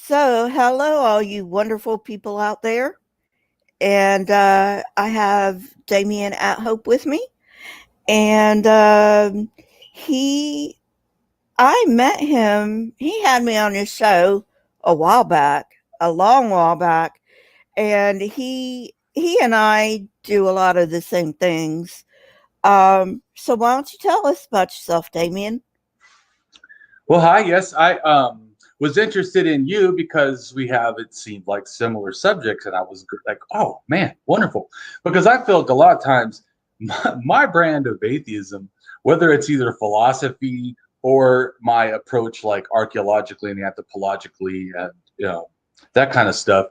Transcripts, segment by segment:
So, hello, all you wonderful people out there. And I have Damien Athope with me. And he, I met him, he had me on his show a while back, a long while back. And he and I do a lot of the same things. So, why don't you tell us about yourself, Damien? Well, hi. Yes, I was interested in you because we have, it seemed like, similar subjects, and I was like, oh man, wonderful. Because I feel like a lot of times my brand of atheism, whether it's either philosophy or my approach, like archaeologically and anthropologically, and that kind of stuff,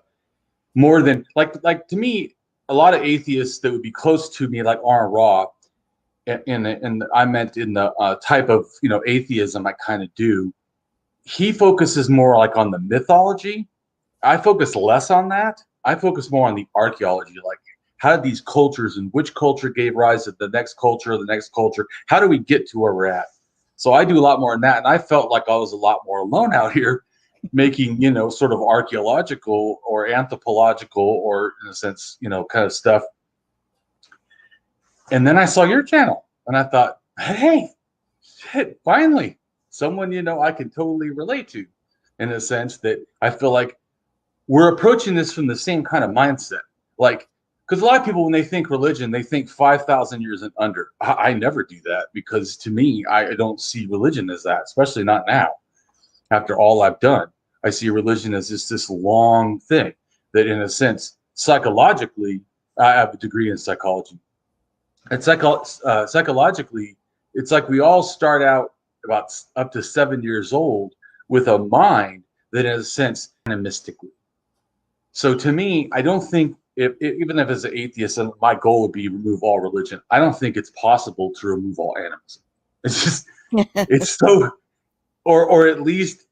more than like to me, a lot of atheists that would be close to me, like Aaron Raw, and I meant in the type of atheism I kind of do. He focuses more like on the mythology. I focus less on that. I focus more on the archaeology, like how did these cultures and which culture gave rise to the next culture, the next culture? How do we get to where we're at? So I do a lot more in that, and I felt like I was a lot more alone out here, making sort of archaeological or anthropological or in a sense kind of stuff. And then I saw your channel, and I thought, hey, shit, finally, someone I can totally relate to, in a sense that I feel like we're approaching this from the same kind of mindset. Like, because a lot of people, when they think religion, they think 5,000 years and under. I never do that, because to me, I don't see religion as that, especially not now. After all I've done, I see religion as just this long thing that, in a sense, psychologically, I have a degree in psychology. And psychologically, it's like we all start out about up to 7 years old with a mind that, in a sense, animistically. So to me, I don't think even if as an atheist, and my goal would be remove all religion, I don't think it's possible to remove all animism. It's just it's so, or at least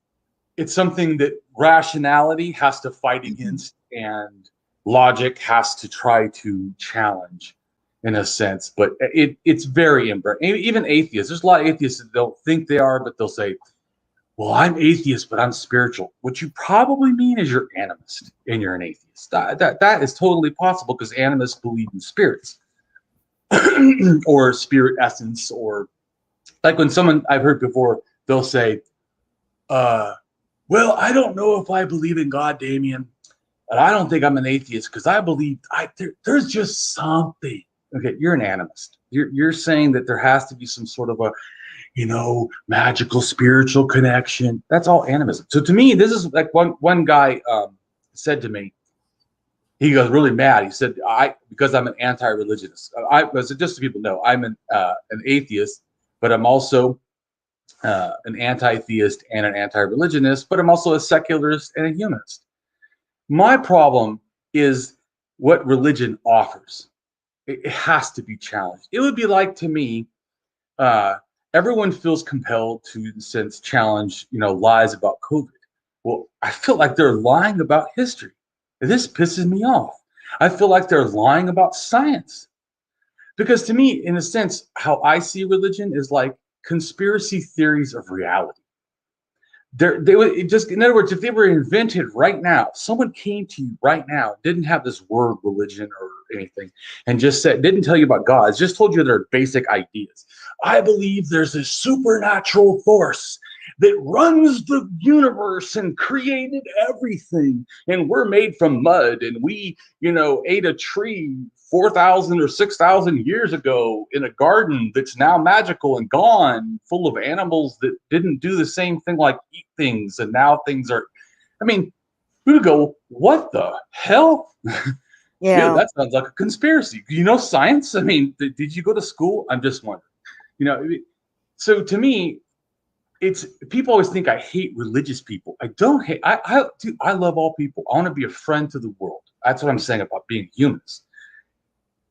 it's something that rationality has to fight against and logic has to try to challenge, in a sense. But it's very even atheists. There's a lot of atheists that don't think they are, but they'll say, well, I'm atheist, but I'm spiritual. What you probably mean is you're animist and you're an atheist. That is totally possible, because animists believe in spirits or spirit essence, or like when someone I've heard before, they'll say, uh, well, I don't know if I believe in God, Damien, but I don't think I'm an atheist because I believe there's just something. Okay, you're an animist. You're saying that there has to be some sort of a magical spiritual connection. That's all animism. So to me, this is like one guy said to me, he goes really mad. He said, because I'm an anti-religionist. Just so people know, I'm an atheist, but I'm also an anti-theist and an anti-religionist, but I'm also a secularist and a humanist. My problem is what religion offers. It has to be challenged. It would be like, to me, uh, everyone feels compelled to, in a sense, challenge, lies about COVID. Well, I feel like they're lying about history. This pisses me off. I feel like they're lying about science. Because to me, in a sense, how I see religion is like conspiracy theories of reality. They would just, in other words, if they were invented right now, someone came to you right now, didn't have this word religion or anything, and just said, didn't tell you about God, just told you their basic ideas. I believe there's a supernatural force that runs the universe and created everything, and we're made from mud, and we, ate a tree 4,000 or 6,000 years ago in a garden that's now magical and gone, full of animals that didn't do the same thing, like eat things, and now things are. I mean, we would go, what the hell? Ew, Yeah. that sounds like a conspiracy. Science? I mean, did you go to school? I'm just wondering. You know, so to me, it's people always think I hate religious people. I don't hate. Dude, I love all people. I want to be a friend to the world. That's what I'm saying about being humans.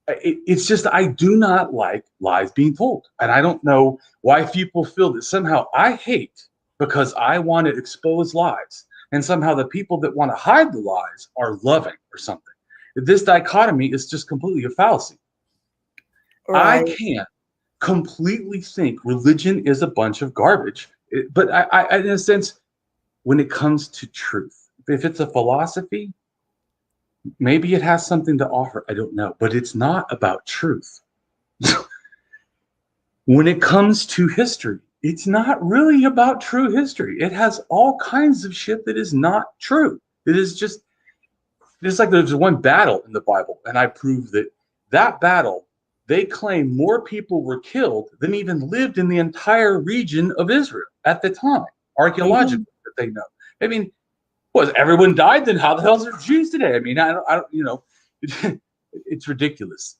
It's just I do not like lies being told, and I don't know why people feel that somehow I hate because I want to expose lies, and somehow the people that want to hide the lies are loving or something. This dichotomy is just completely a fallacy. I Right. can't completely think religion is a bunch of garbage, but I in a sense, when it comes to truth. if it's a philosophy, maybe it has something to offer. I don't know, but it's not about truth. When it comes to history, it's not really about true history. It has all kinds of shit that is not true. It is just, it's like there's one battle in the Bible, and I prove that battle, they claim more people were killed than even lived in the entire region of Israel at the time, archaeologically, that they know. I mean, was everyone died? Then how the hell are there Jews today? I mean, I don't, it's ridiculous.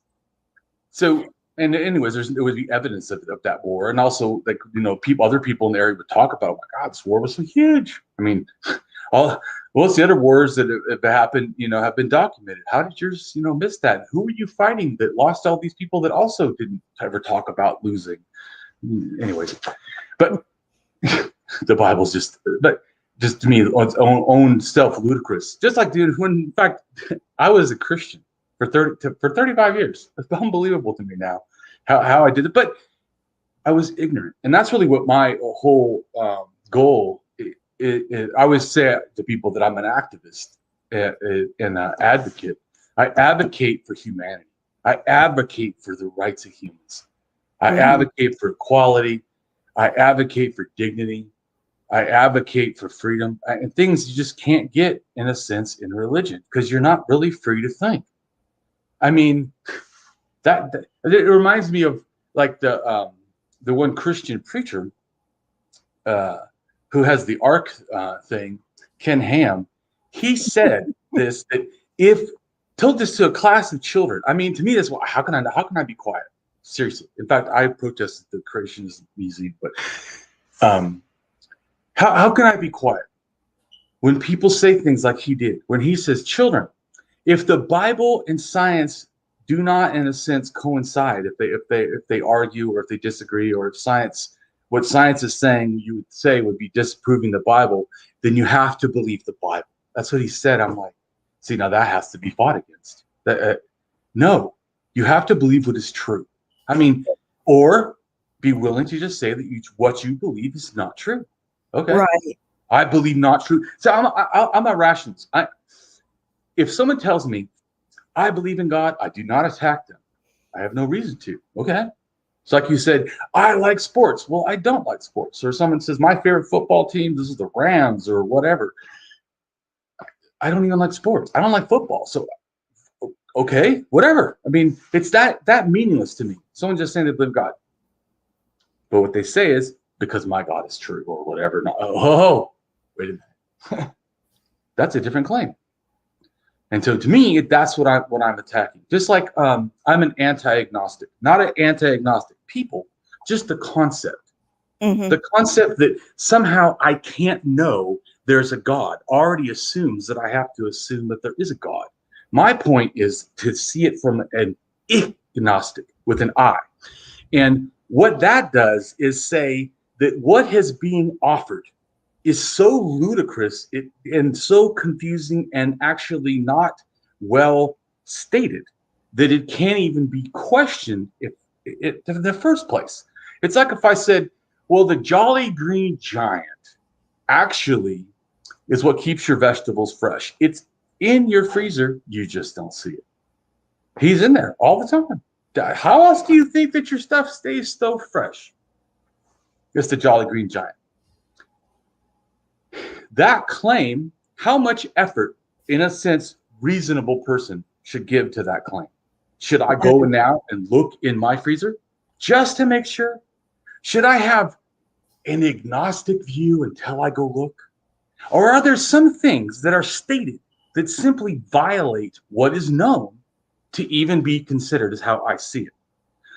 So, and anyways, there would be evidence of that war, and also like other people in the area would talk about, oh my God, this war was so huge. I mean, what's the other wars that have happened? Have been documented. How did yours, miss that? Who were you fighting that lost all these people that also didn't ever talk about losing? Anyways, but the Bible's just to me its own self ludicrous. Just like, dude, when in fact I was a Christian for 35 years. It's unbelievable to me now how I did it, but I was ignorant, and that's really what my whole goal is. I always say to people that I'm an activist and an advocate. I advocate for humanity. I advocate for the rights of humans. I advocate for equality. I advocate for dignity. I advocate for freedom and things you just can't get, in a sense, in religion, because you're not really free to think. I mean, that it reminds me of like the one Christian preacher who has the ark thing, Ken Ham. He said this, that if told this to a class of children. I mean, to me, that's how can I be quiet? Seriously. In fact, I protested the Creationist Museum, but how can I be quiet when people say things like he did, when he says, children, if the Bible and science do not, in a sense, coincide, if they argue or if they disagree, or if what science is saying, you would say would be disproving the Bible, then you have to believe the Bible. That's what he said. I'm like, see, now that has to be fought against. No, you have to believe what is true. I mean, or be willing to just say that what you believe is not true. Okay. Right. I believe not true. So I'm a rationalist. If someone tells me I believe in God, I do not attack them. I have no reason to. Okay. It's like you said, I like sports. Well, I don't like sports. Or someone says my favorite football team, this is the Rams or whatever. I don't even like sports. I don't like football. So, okay, whatever. I mean, it's that meaningless to me. Someone just saying they believe God. But what they say is, because my God is true or whatever. No, wait a minute. That's a different claim. And so to me, that's what I'm attacking. Just like I'm an anti-agnostic, not an anti-agnostic people, just the concept. The concept that somehow I can't know there's a God already assumes that I have to assume that there is a God. My point is to see it from an agnostic with an I. And what that does is say that what is being offered is so ludicrous and so confusing and actually not well stated that it can't even be questioned in the first place. It's like if I said, well, the Jolly Green Giant actually is what keeps your vegetables fresh. It's in your freezer. You just don't see it. He's in there all the time. How else do you think that your stuff stays so fresh? It's the Jolly Green Giant. That claim, how much effort, in a sense, reasonable person should give to that claim? Should I go now and look in my freezer just to make sure? Should I have an agnostic view until I go look? Or are there some things that are stated that simply violate what is known to even be considered as how I see it?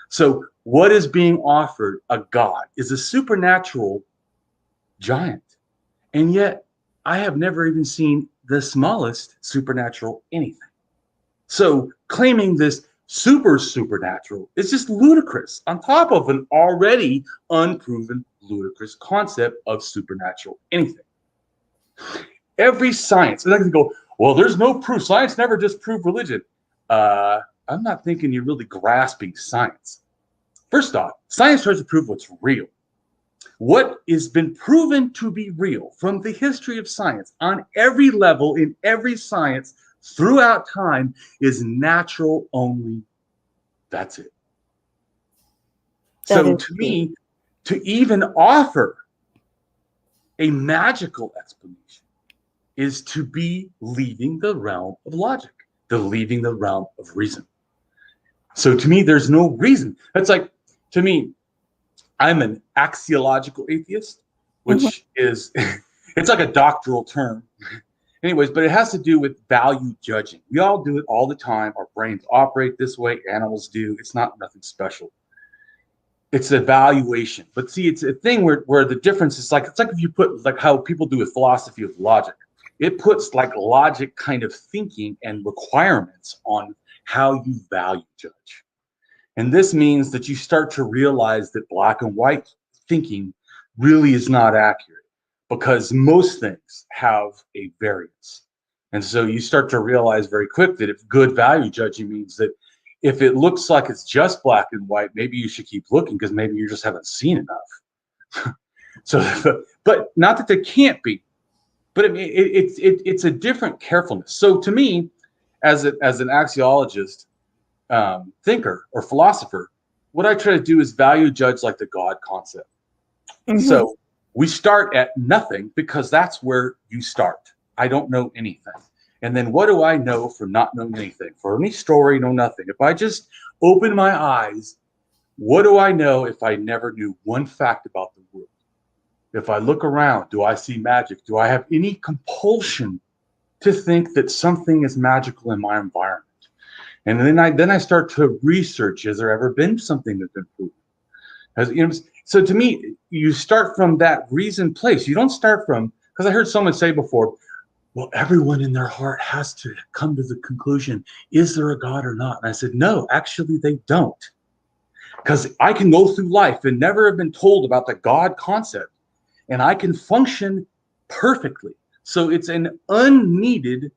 So what is being offered, a God, is a supernatural giant. And yet I have never even seen the smallest supernatural anything. So claiming this supernatural is just ludicrous on top of an already unproven ludicrous concept of supernatural anything. Every science, and I can go, well, there's no proof. Science never disproved religion. I'm not thinking you're really grasping science. First off, science tries to prove what's real. What has been proven to be real from the history of science on every level in every science throughout time is natural only. That's it. That So is to true. me, to even offer a magical explanation is to be leaving the realm of logic, to leaving the realm of reason. So to me, there's no reason. That's like, to me, I'm an axiological atheist, Mhm. which is, it's like a doctoral term. Anyways, but it has to do with value judging. We all do it all the time. Our brains operate this way. Animals do. It's not nothing special. It's evaluation. But see, it's a thing where the difference is like, it's like if you put like how people do with philosophy of logic. It puts like logic kind of thinking and requirements on how you value judge. And this means that you start to realize that black and white thinking really is not accurate because most things have a variance. And so you start to realize very quick that if good value judging means that if it looks like it's just black and white, maybe you should keep looking because maybe you just haven't seen enough. So, but not that there can't be, but it's a different carefulness. So to me, as an axiologist, thinker or philosopher, what I try to do is value judge like the God concept. Mhm. So we start at nothing because that's where you start. I don't know anything. And then what do I know from not knowing anything? For any story, know nothing. If I just open my eyes, what do I know if I never knew one fact about the world? If I look around, do I see magic? Do I have any compulsion to think that something is magical in my environment? And then I start to research: has there ever been something that's been proven? Has, you know, so to me, you start from that reason place. You don't start from, because I heard someone say before, well, everyone in their heart has to come to the conclusion: is there a God or not? And I said, no, actually, they don't, because I can go through life and never have been told about the God concept, and I can function perfectly. So it's an unneeded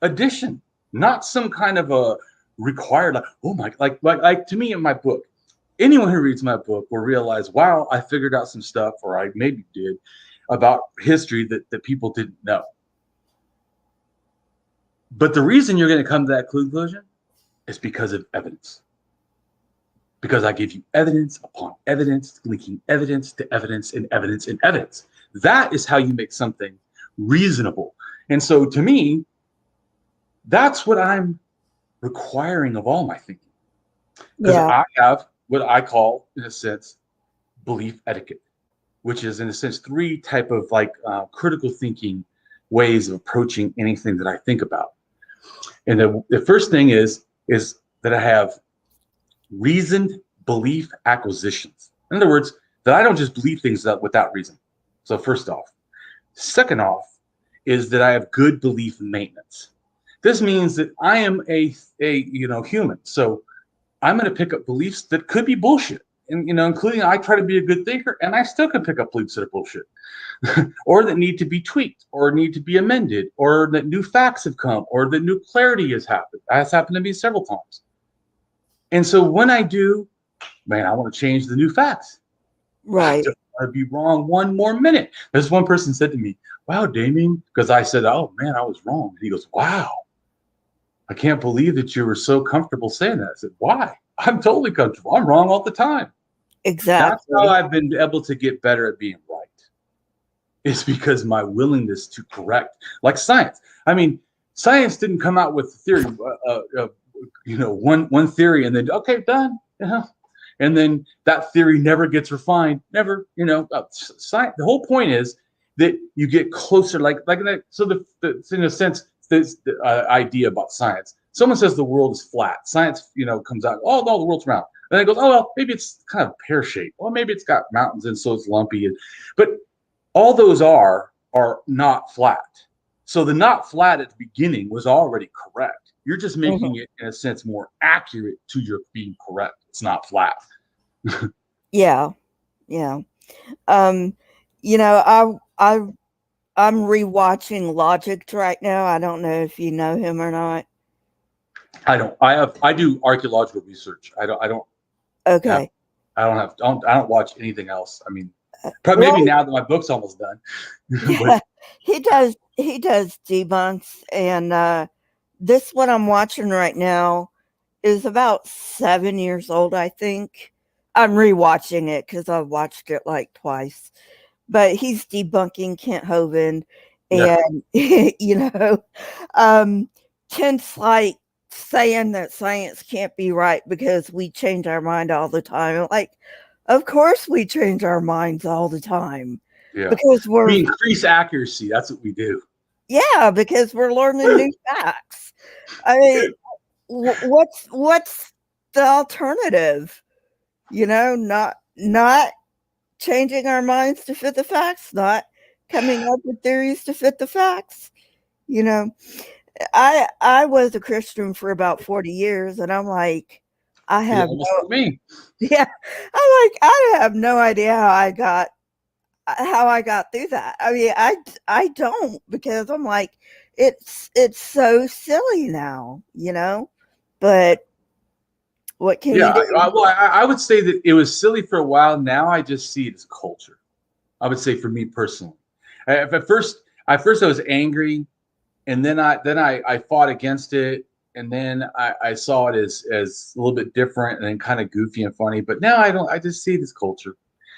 addition, not some kind of a required, like, oh my, like to me in my book, anyone who reads my book will realize, wow, I figured out some stuff, or I maybe did, about history that people didn't know. But the reason you're going to come to that conclusion is because of evidence. Because I give you evidence upon evidence, linking evidence to evidence and evidence and evidence. That is how you make something reasonable. And so to me, that's what I'm requiring of all my thinking. Because Yeah. I have what I call, in a sense, belief etiquette, which is, in a sense, three type of like critical thinking ways of approaching anything that I think about. And the first thing is that I have reasoned belief acquisitions. In other words, that I don't just believe things without reason. So first off. Second off is that I have good belief maintenance. This means that I am a human. So I'm going to pick up beliefs that could be bullshit. And including I try to be a good thinker, and I still can pick up beliefs that are bullshit, or that need to be tweaked, or need to be amended, or that new facts have come, or that new clarity has happened. That's happened to me several times. And so when I do, man, I want to change the new facts. I Right. don't want to be wrong one more minute. This one person said to me, wow, Damien, because I said, oh man, I was wrong. And he goes, wow, I can't believe that you were so comfortable saying that. I said, why? I'm totally comfortable. I'm wrong all the time. That's how Exactly. I've been able to get better at being right. It's because my willingness to correct, like science. I mean, science didn't come out with the theory, one theory, and then okay, done. And then that theory never gets refined. Never, science. The whole point is that you get closer, like that. So in a sense, this the idea about science. Someone says the world is flat. Science, comes out. Oh no, the world's round. And then it goes, oh well, maybe it's kind of pear shaped. Well, maybe it's got mountains and so it's lumpy. But all those are not flat. So the not flat at the beginning was already correct. You're just making Mhm. it, in a sense, more accurate to your being correct. It's not flat. Yeah. Yeah. Um, you know, I'm rewatching Logic right now. I don't know if you know him or not. I don't. I do archaeological research. I don't have. Okay. I don't watch anything else. I mean, Probably maybe Well, now that my book's almost done. But yeah, he does debunks, and this one I'm watching right now is about 7 years old, I think. I'm rewatching it because I've watched it like twice. But he's debunking Kent Hovind, yeah, and um, Kent's like saying that science can't be right because we change our mind all the time. Like, of course we change our minds all the time yeah. because We increase accuracy. That's what we do. because we're learning new facts. I mean, what's the alternative? Not changing our minds to fit the facts, not coming up with theories to fit the facts. You know, I was a Christian for about 40 years, and I'm like, I Yeah, have almost no like me. yeah, I have no idea how I got through that. I mean, I don't, because I'm like, it's so silly now. But what can Yeah, you do? I would say that it was silly for a while. Now I just see it as culture. I would say for me personally, at first I was angry, and then I fought against it, and then I saw it as a little bit different and then kind of goofy and funny. But now I don't. I just see it as culture.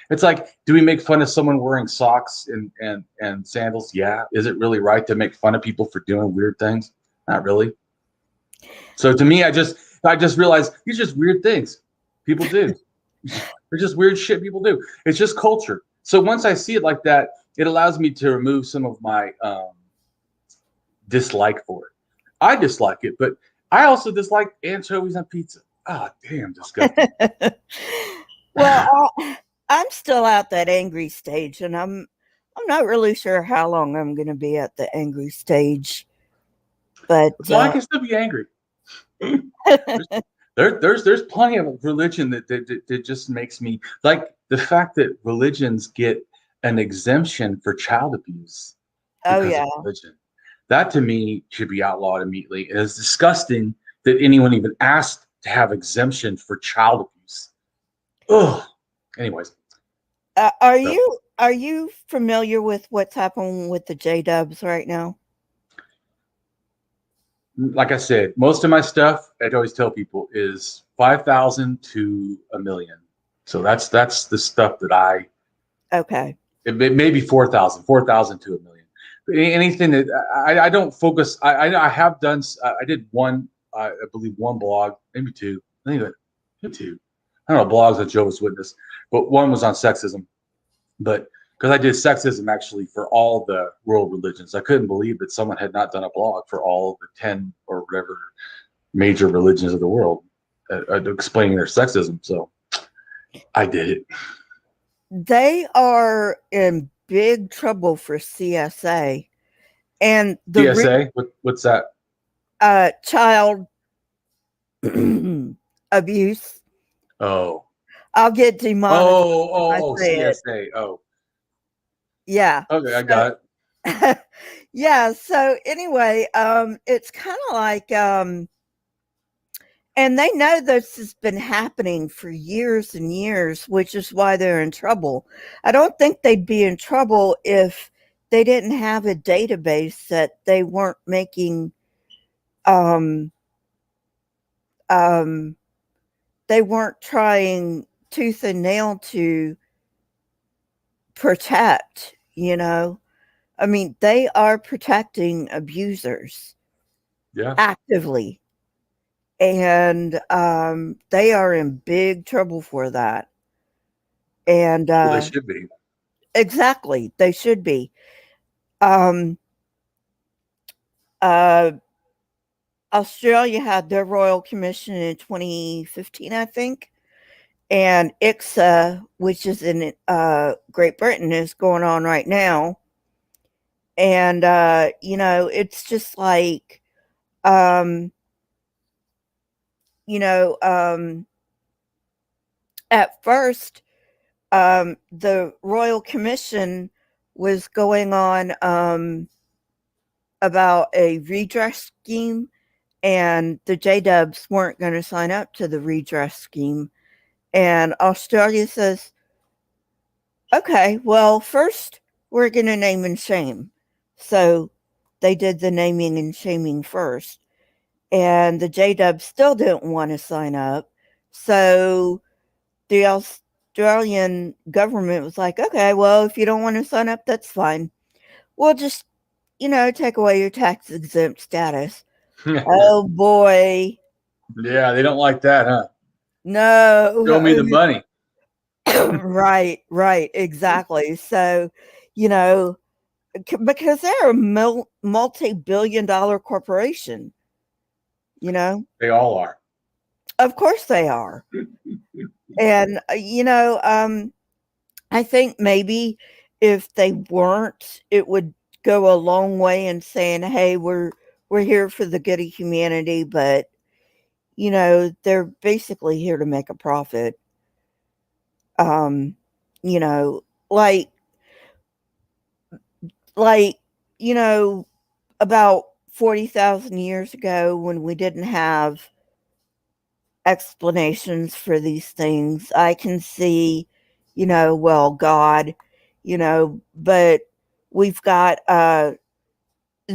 It's like, do we make fun of someone wearing socks and sandals? Yeah. Is it really right to make fun of people for doing weird things? Not really. So to me, I just realized these are just weird things people do. They're just weird shit people do. It's just culture. So once I see it like that, it allows me to remove some of my dislike for it. I dislike it, but I also dislike anchovies on pizza. Ah, damn, disgusting. Well, I'm still at that angry stage, and I'm not really sure how long I'm going to be at the angry stage, but Well, I can still be angry. There's plenty of religion that just makes me like the fact that religions get an exemption for child abuse oh because yeah. of religion. That to me should be outlawed immediately. It is disgusting that anyone even asked to have exemption for child abuse. Ugh. Anyways, Are so you familiar with what's happening with the J Dubs right now? like I said, most of my stuff I always tell people is 5,000 to a million. So that's the stuff that Okay. it may be 4,000 to a million. Anything that I don't focus. I have done. I did one. I believe one blog, maybe two. I think two. I don't know blogs on Jehovah's Witness, but one was on sexism. But because I did sexism actually for all the world religions, I couldn't believe that someone had not done a blog for all the 10 or whatever major religions of the world explaining their sexism. So I did it. They are in big trouble for CSA, and TSA. What's that? child abuse. Oh. I'll get demonetized if I say it. CSA. Oh, Yeah. okay, I got it. Yeah, so anyway, it's kind of like and they know this has been happening for years and years, which is why they're in trouble. I don't think they'd be in trouble if they didn't have a database that they weren't making um um they weren't trying tooth and nail to protect. I mean, they are protecting abusers Yeah. actively, and they are in big trouble for that. And Well, they should be. exactly, they should be. Um, uh, Australia had their royal commission in 2015, I think, and ICSA, which is in Great Britain, is going on right now. And it's just like um, you know, at first, the Royal Commission was going on about a redress scheme, and the J Dubs weren't going to sign up to the redress scheme. And Australia says, Okay, well, first we're going to name and shame. So they did the naming and shaming first, and the JW still didn't want to sign up. So the Australian government was like, okay, well, if you don't want to sign up, that's fine. We'll just, take away your tax exempt status. Oh boy. Yeah, they don't like that, huh? Show me No. the money. Right, right, exactly. So, you know, because they're a multi-billion dollar corporation, you know? They all are. Of course they are. And, I think maybe if they weren't, it would go a long way in saying, "Hey, we're here for the good of humanity," but they're basically here to make a profit. Um, you know, like like you know, about 40,000 years ago when we didn't have explanations for these things, I can see, well, God, but we've got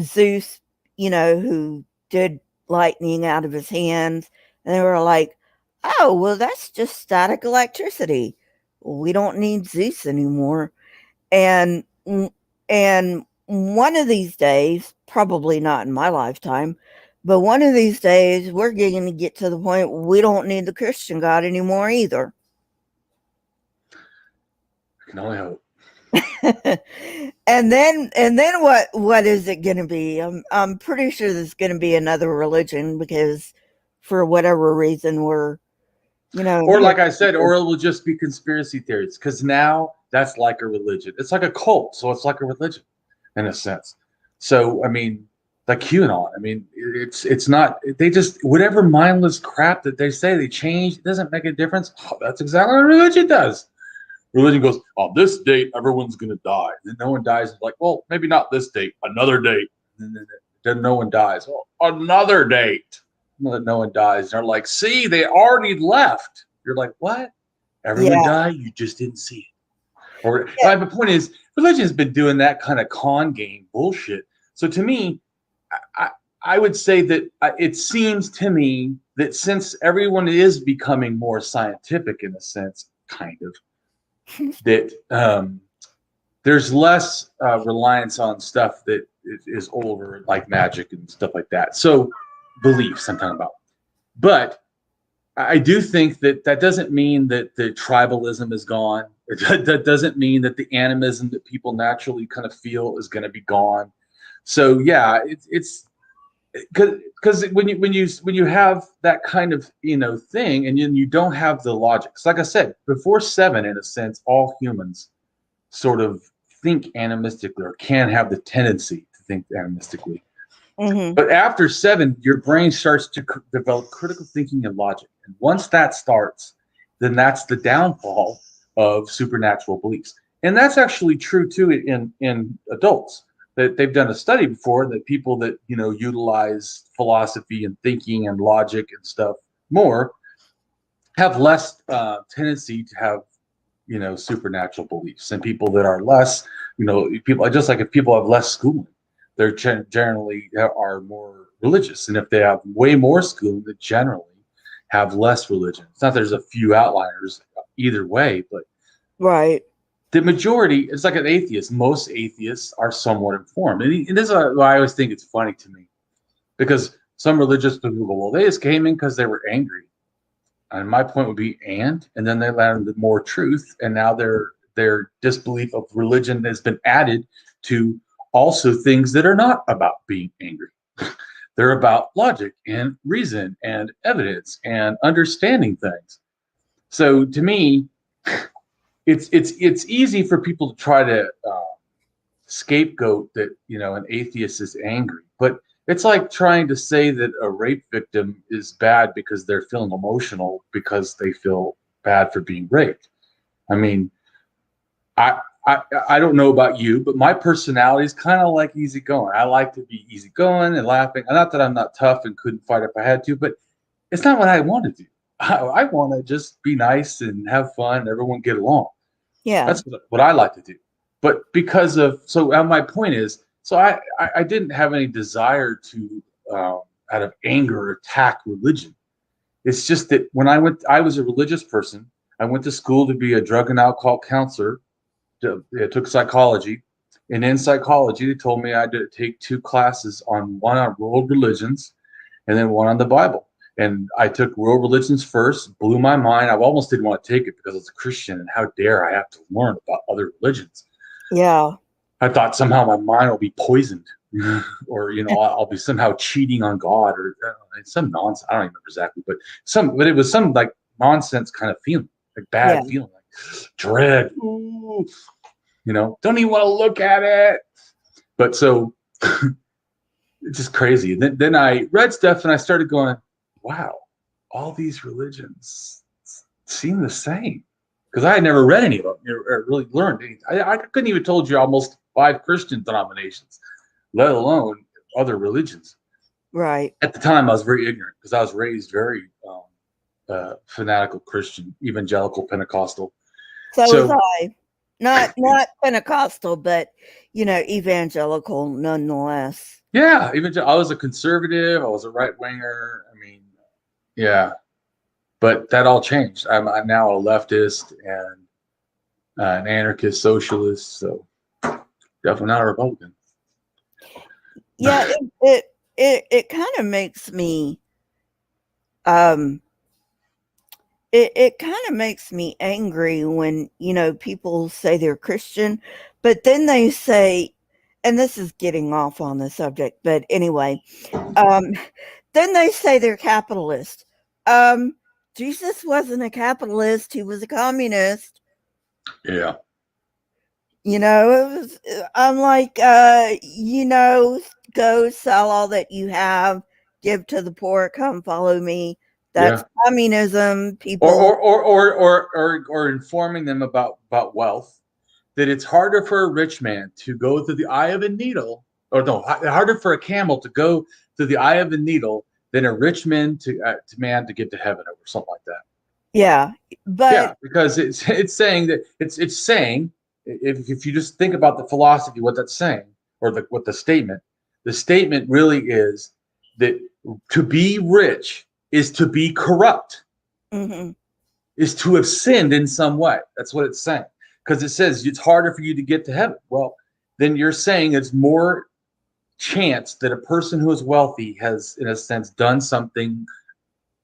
Zeus, who did lightning out of his hands, and they were like, "Oh, well, that's just static electricity. We don't need Zeus anymore." And and one of these days, probably not in my lifetime, but one of these days we're going to get to the point we don't need the Christian God anymore either. I can only hope. and then what is it going to be? I'm pretty sure there's going to be another religion because for whatever reason we're Or here. like I said, or it will just be conspiracy theories because now that's like a religion. It's like a cult, so it's like a religion in a sense. So I mean, like QAnon. I mean, it's not. They just whatever mindless crap that they say they change. It doesn't make a difference. Oh, that's exactly what religion does. Religion goes on this date, everyone's gonna die. And then no one dies. It's like, well, maybe not this date, another date. And then no one dies. Well, another date. No one dies. And they're like, see, they already left. You're like, what? Everyone Yeah. died. You just didn't see it. Or the point is, religion has been doing that kind of con game bullshit. So to me, I, I would say that it seems to me that since everyone is becoming more scientific in a sense, kind of, that there's less reliance on stuff that is older, like magic and stuff like that. So beliefs I'm talking about. But I do think that that doesn't mean that the tribalism is gone. That doesn't mean that the animism that people naturally kind of feel is going to be gone. So yeah, it's because when you have that kind of thing, and then you don't have the logic. So like I said before, seven in a sense, all humans sort of think animistically or can have the tendency to think animistically. Hmm. But after seven, your brain starts to develop critical thinking and logic. And once that starts, then that's the downfall of supernatural beliefs. And that's actually true too in adults. That they've done a study before that people that utilize philosophy and thinking and logic and stuff more have less tendency to have supernatural beliefs, and people that are less, people just like if people have less schooling, they're generally are more religious, and if they have way more schooling, they generally have less religion. It's not there's a few outliers either way, but Right. the majority, it's like an atheist. Most atheists are somewhat informed, and this is why I always think it's funny to me, because some religious people go, well, they just came in because they were angry. And my point would be, and then they learned more truth, and now their disbelief of religion has been added to also things that are not about being angry. They're about logic and reason and evidence and understanding things. So to me, it's easy for people to try to scapegoat that an atheist is angry, but it's like trying to say that a rape victim is bad because they're feeling emotional because they feel bad for being raped. I mean, I I don't know about you, but my personality is kind of like easygoing. I like to be easygoing and laughing. Not that I'm not tough and couldn't fight if I had to, but it's not what I want to do. I want to just be nice and have fun, and everyone get along. Yeah. That's what I like to do. But because of my point is, I didn't have any desire to out of anger attack religion. It's just that when I was a religious person. I went to school to be a drug and alcohol counselor. I took psychology, and in psychology, they told me I had to take two classes one on world religions, and then one on the Bible. And I took world religions first, blew my mind. I almost didn't want to take it because I was a Christian, and how dare I have to learn about other religions? Yeah. I thought somehow my mind will be poisoned, or I'll be somehow cheating on God, or some nonsense. I don't even remember exactly, but it was some like nonsense kind of feeling, like Yeah. bad feeling, like dread. Ooh, don't even want to look at it. But so it's just crazy. And then I read stuff and I started going, wow, all these religions seem the same. Because I had never read any of them or really learned anything. I couldn't even told you almost 5 Christian denominations, let alone other religions. Right. At the time, I was very ignorant because I was raised very fanatical Christian, evangelical, Pentecostal. So was So I. Not Pentecostal, but evangelical nonetheless. yeah, even I was a conservative. I was a right winger. I mean, yeah, but that all changed. I'm now a leftist and an anarchist socialist. So definitely not a Republican. Yeah, it kind of makes me um it kind of makes me angry when people say they're Christian, but then they say, and this is getting off on the subject, but anyway, um then they say they're capitalist. um Jesus wasn't a capitalist, he was a communist. Yeah, It was, I'm like, go sell all that you have, give to the poor, come follow me. That's yeah. communism, Or people. or or or or informing them about wealth. That it's harder for a rich man to go through the eye of a needle, or no, harder for a camel to go through the eye of a needle than a rich man to get to heaven, or something like that. Yeah. Yeah, But because it's saying that it's saying, if you just think about the philosophy, what that's saying, or what the statement really is that to be rich is to be corrupt, mhm, is to have sinned in some way. That's what it's saying. Because it says it's harder for you to get to heaven. Well, then you're saying it's more chance that a person who is wealthy has, in a sense, done something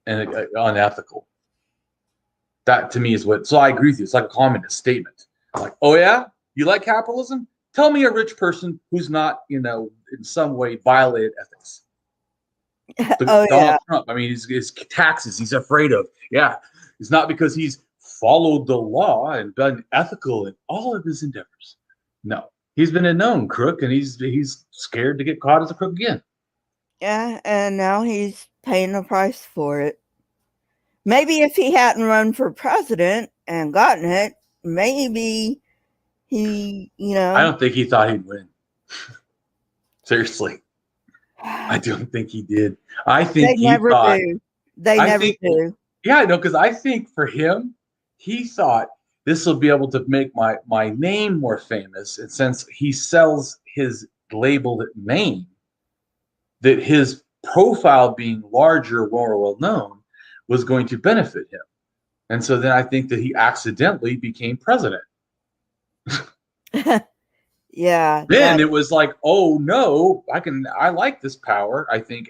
unethical. That to me is what. So I agree with you. It's like a communist statement. Like, oh yeah, you like capitalism? Tell me a rich person who's not, in some way violated ethics. oh yeah. Donald Trump. I mean, his taxes he's afraid of. Yeah, it's not because he's followed the law and been ethical in all of his endeavors. No, he's been a known crook, and he's scared to get caught as a crook again. Yeah, and now he's paying the price for it. Maybe if he hadn't run for president and gotten it, maybe he, I don't think he thought he'd win. Seriously, I they don't think he did. I think he never thought. do. They I never think. do. Yeah, I know, because I think for him, he thought this will be able to make my name more famous, and since he sells his labeled name, that his profile being larger, more well known, was going to benefit him. And so then I think that he accidentally became president. Yeah, Then that it was like, oh no, I like this power. I think,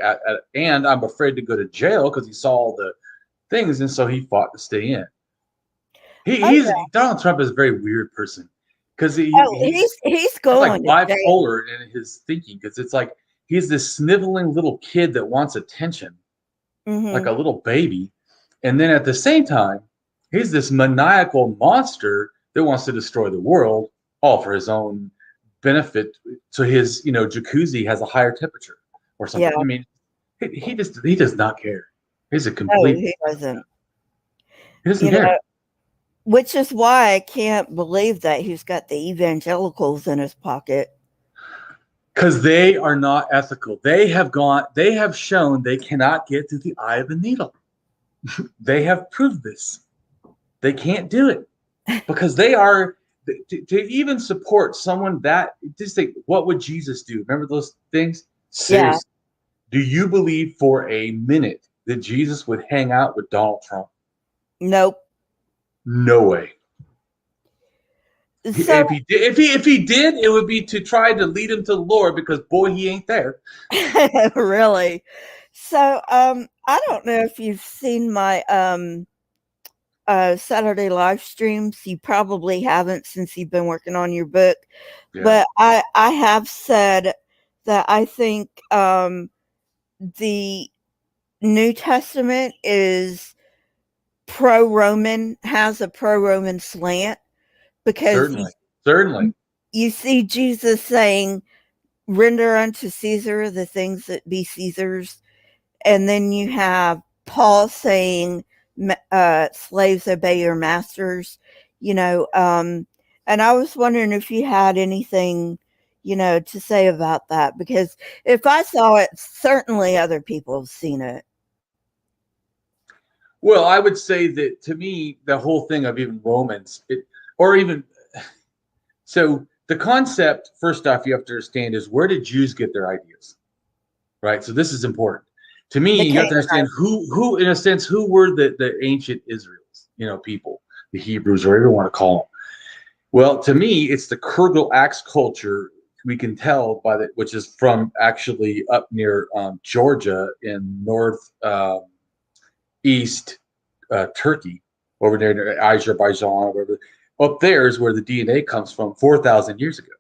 and I'm afraid to go to jail because he saw all the things, and so he fought to stay in. oh He's yeah. Donald Trump is a very weird person because Oh, he's he's like going to jail. bipolar in his thinking, because it's like he's this sniveling little kid that wants attention, like Mhm. a little baby, and then at the same time he's this maniacal monster that wants to destroy the world, all for his own benefit. So his jacuzzi has a higher temperature or Yeah. something. I mean, he does not care. He's a No, complete. he doesn't. He doesn't You know, care. which is why I can't believe that he's got the evangelicals in his pocket. Because they are not ethical. They have shown they cannot get through the eye of a needle. They have proved this. They can't do it because they are to even support someone that just think, what would Jesus do? Remember those things? Yeah. Seriously, do you believe for a minute that Jesus would hang out with Donald Trump? Nope. No way. So If he did, it would be to try to lead him to the Lord, because boy, he ain't there. really. So I don't know if you've seen my Saturday live streams. You probably haven't since you've been working on your book. Yeah, But I have said that I think the New Testament is pro-Roman, has a pro-Roman slant, because certainly, certainly. you see Jesus saying, "Render unto Caesar the things that be Caesar's," and then you have Paul saying, "Slaves, obey your masters." You know, and I was wondering if you had anything, to say about that, because if I saw it, certainly other people have seen it. Well, I would say that to me, the whole thing of even Romans, or even so, the concept, first off, you have to understand is, where did Jews get their ideas, right? So this is important. To The me, you have to Canaanite. understand who, in a sense, who were the ancient Israels, people, the Hebrews, or whatever you want to call them. Well, to me, it's the Kurgal axe culture. We can tell by that, which is from actually up near Georgia in north east Turkey, over there near Azerbaijan, or whatever. Up there is where the DNA comes from 4,000 years ago.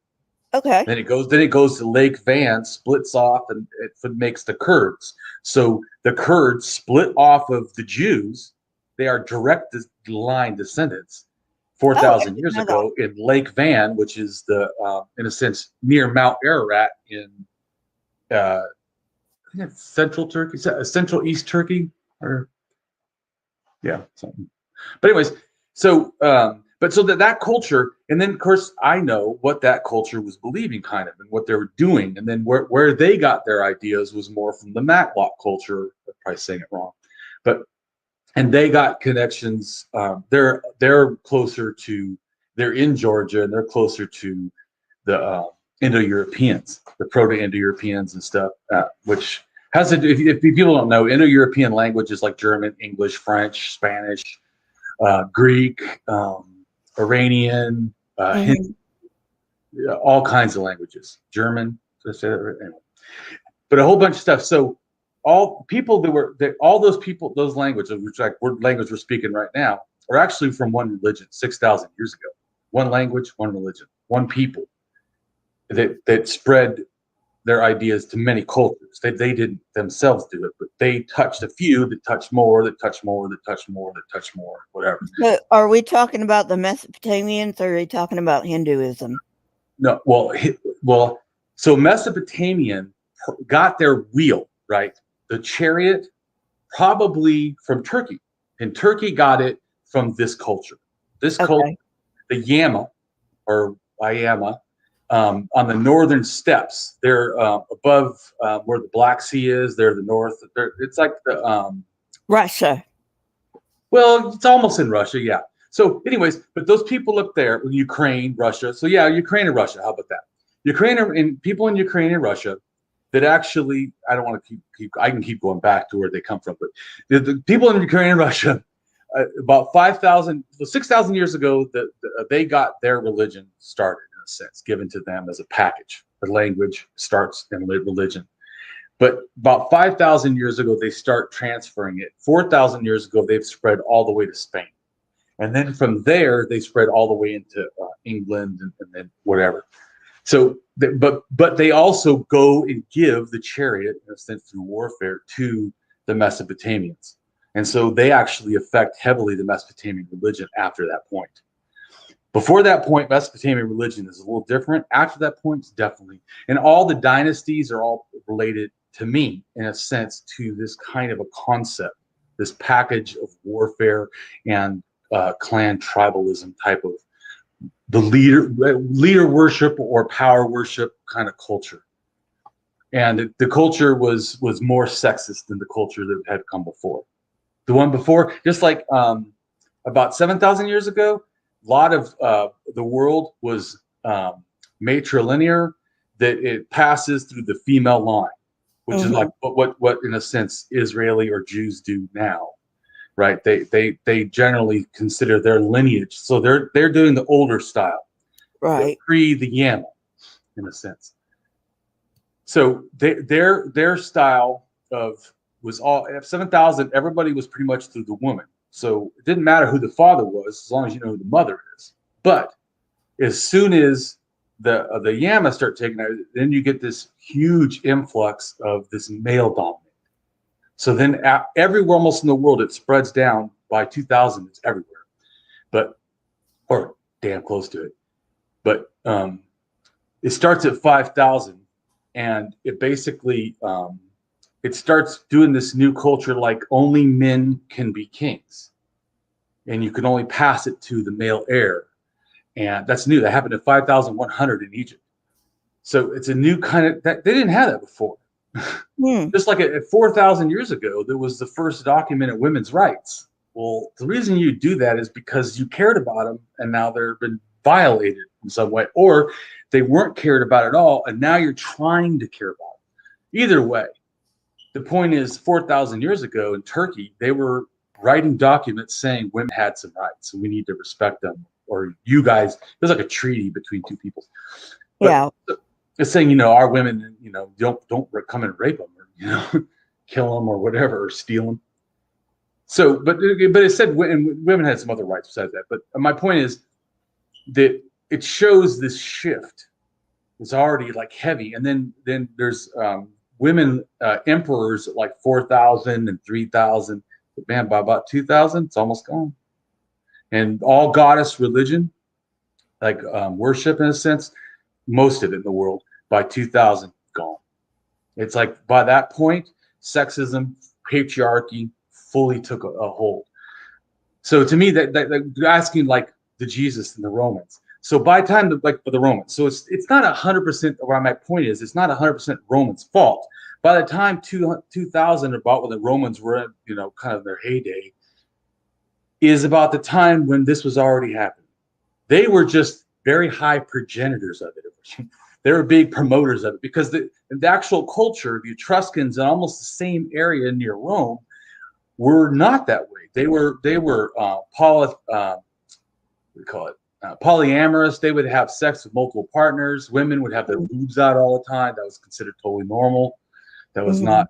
Okay. Then it goes to Lake Van, splits off, and it makes the Kurds. So the Kurds split off of the Jews. They are direct line descendants. Oh, I 4,000 didn't years know that. ago in Lake Van, which is in a sense, near Mount Ararat in I think it's central Turkey, central East Turkey, or yeah, something. But anyways, so that culture, and then of course I know what that culture was believing, kind of, and what they were doing, and then where they got their ideas was more from the Matlock culture. I'm probably saying it wrong, but and they got connections. They're closer to, they're in Georgia, and they're closer to the Indo-Europeans, the Proto-Indo-Europeans and stuff, which has to do, if people don't know, Indo-European languages like German, English, French, Spanish, Greek, Iranian, Hindi, Hmm. all kinds of languages, German, did I say that right? Anyway. But a whole bunch of stuff. So all those people, those languages, which like language we're speaking right now, are actually from one religion 6,000 years ago. One language, one religion, one people that spread their ideas to many cultures. They didn't themselves do it, but they touched a few that touched more, that touched more, that touched more, that touched more, whatever. So are we talking about the Mesopotamians, or are we talking about Hinduism? No, well, so Mesopotamian got their wheel, right? The chariot, probably from Turkey, and Turkey got it from this culture. This culture, Okay. the Yama or Ayama, on the northern steppes. They're above where the Black Sea is. They're the north. It's like the Russia. well, it's almost in Russia, yeah. So, anyways, but those people up there, Ukraine, Russia. So, yeah, Ukraine and Russia. How about that? Ukraine and people in Ukraine and Russia that actually, I don't want to keep. I can keep going back to where they come from, but the people in Ukraine and Russia, about 5,000, 6,000 years ago, they got their religion started, in a sense, given to them as a package. The language starts in religion. But about 5,000 years ago, they start transferring it. 4,000 years ago, they've spread all the way to Spain. And then from there, they spread all the way into England and then whatever. So, but they also go and give the chariot, in a sense, through warfare to the Mesopotamians. And so they actually affect heavily the Mesopotamian religion after that point. Before that point, Mesopotamian religion is a little different. After that point, it's definitely, and all the dynasties are all related to me, in a sense, to this kind of a concept, this package of warfare and clan tribalism type of the leader worship or power worship kind of culture. And the culture was more sexist than the culture that had come before. The one before, just like about 7,000 years ago, lot of the world was matrilinear, that it passes through the female line, which is like Mhm. what in a sense Israeli or Jews do now, right? They generally consider their lineage, so they're doing the older style, the Right. pre the Yama, in a sense. So their style of was all at 7,000. Everybody was pretty much through the woman. So it didn't matter who the father was, as long as you know who the mother is. But as soon as the Yama start taking out, then you get this huge influx of this male dominant. So then everywhere almost in the world, it spreads down by 2000. It's everywhere, but or damn close to it. But it starts at 5,000, and it basically it starts doing this new culture like only men can be kings, and you can only pass it to the male heir, and that's new. That happened at 5,100 in Egypt. So it's a new kind of that they didn't have that before. Hmm. Just like at 4,000 years ago, there was the first documented women's rights. Well, the reason you do that is because you cared about them, and now they've been violated in some way, or they weren't cared about at all, and now you're trying to care about them. Either way, the point is 4,000 years ago in Turkey, they were writing documents saying women had some rights and we need to respect them. Or you guys, it was like a treaty between two peoples. But Yeah. it's saying, our women, don't come and rape them or, kill them or whatever, or steal them. So, but it said women had some other rights besides that. But my point is that it shows this shift. It's already like heavy, and then there's women emperors at like 4,000 and 3,000. But man, by about 2,000, it's almost gone. And all goddess religion, like worship in a sense, most of it in the world by 2,000 gone. It's like by that point, sexism, patriarchy fully took a hold. So to me, that you're asking like the Jesus and the Romans. So by the time like for the Romans, so it's not 100%. Where my point is, it's not 100% Romans' fault. By the time 2000, about when the Romans were, kind of their heyday, is about the time when this was already happening. They were just very high progenitors of it. They were big promoters of it because the actual culture, the Etruscans, in almost the same area near Rome, were not that way. They were we call it polyamorous. They would have sex with multiple partners. Women would have their boobs out all the time. That was considered totally normal. That was Mhm. not.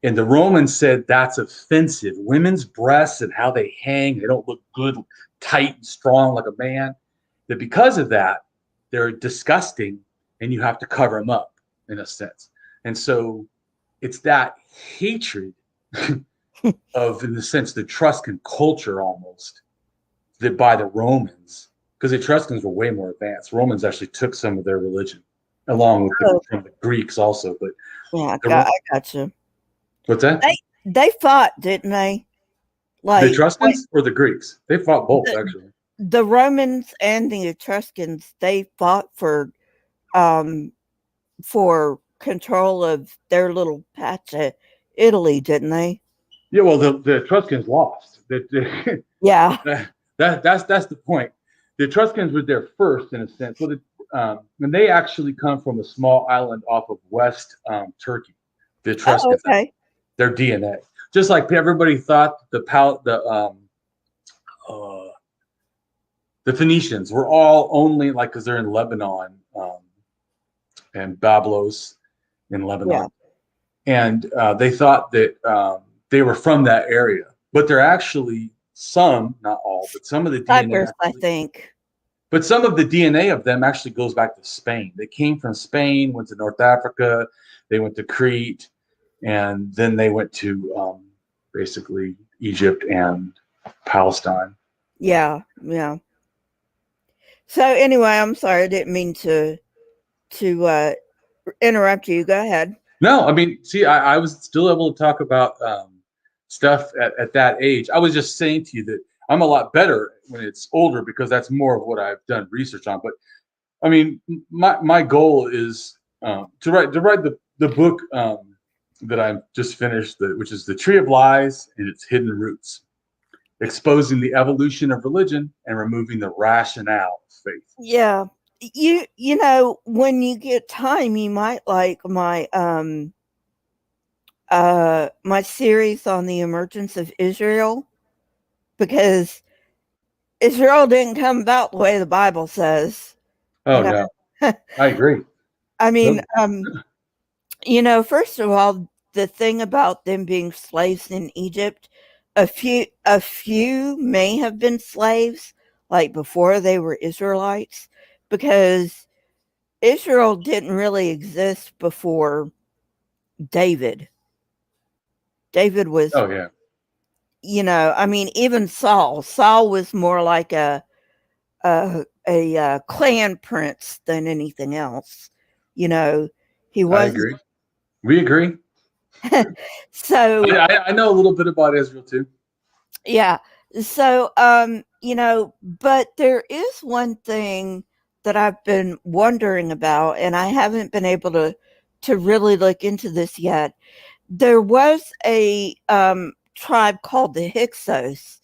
And the Romans said that's offensive. Women's breasts and how they hang, they don't look good, tight and strong like a man. That because of that, they're disgusting, and you have to cover them up in a sense. And so it's that hatred of, in the sense, the Etruscan culture almost, that by the Romans, because the Etruscans were way more advanced. Romans actually took some of their religion along with Oh, from the Greeks also. But yeah, the, I got you. what's that? They fought, didn't they? The Like Etruscans or the Greeks? They fought both the actually. the Romans and the Etruscans, they fought um for control of their little patch of Italy, didn't they? Yeah, well, the Etruscans lost. Yeah. That's the point. The Etruscans were there first, in a sense. Well, and they actually come from a small island off of West Turkey. The Oh, Etruscans, okay. their DNA, just like everybody thought uh, the Phoenicians were all only like because they're in Lebanon and Bablos in Yeah. Lebanon, and they thought that they were from that area, but they're actually some, not all, but some of the DNA Cyprus, I actually. think. But some of the DNA of them actually goes back to Spain. They came from Spain, went to North Africa, they went to Crete, and then they went to basically Egypt and Palestine. Yeah, yeah. So anyway, I'm sorry, I didn't mean to interrupt you. Go ahead. No, I mean, see, I was still able to talk about stuff at that age. I was just saying to you that I'm a lot better when it's older because that's more of what I've done research on. But I mean, my goal is to write the book that I've just finished, which is The Tree of Lies and Its Hidden Roots. exposing the evolution of religion and removing the rationale of faith. Yeah. You know, when you get time, you might like my series on the emergence of Israel, because Israel didn't come about the way the Bible says. Oh You no, know, I agree. I mean, Nope. you know, first of all, the thing about them being slaves in Egypt, a few may have been slaves like before they were Israelites, because Israel didn't really exist before David. David was, Oh yeah, you know, I mean, even Saul was more like a clan prince than anything else. You know, he I wasn't. agree. We agree. So I know a little bit about Israel too. yeah. So you know, but there is one thing that I've been wondering about, and I haven't been able to really look into this yet. There was a tribe called the Hyksos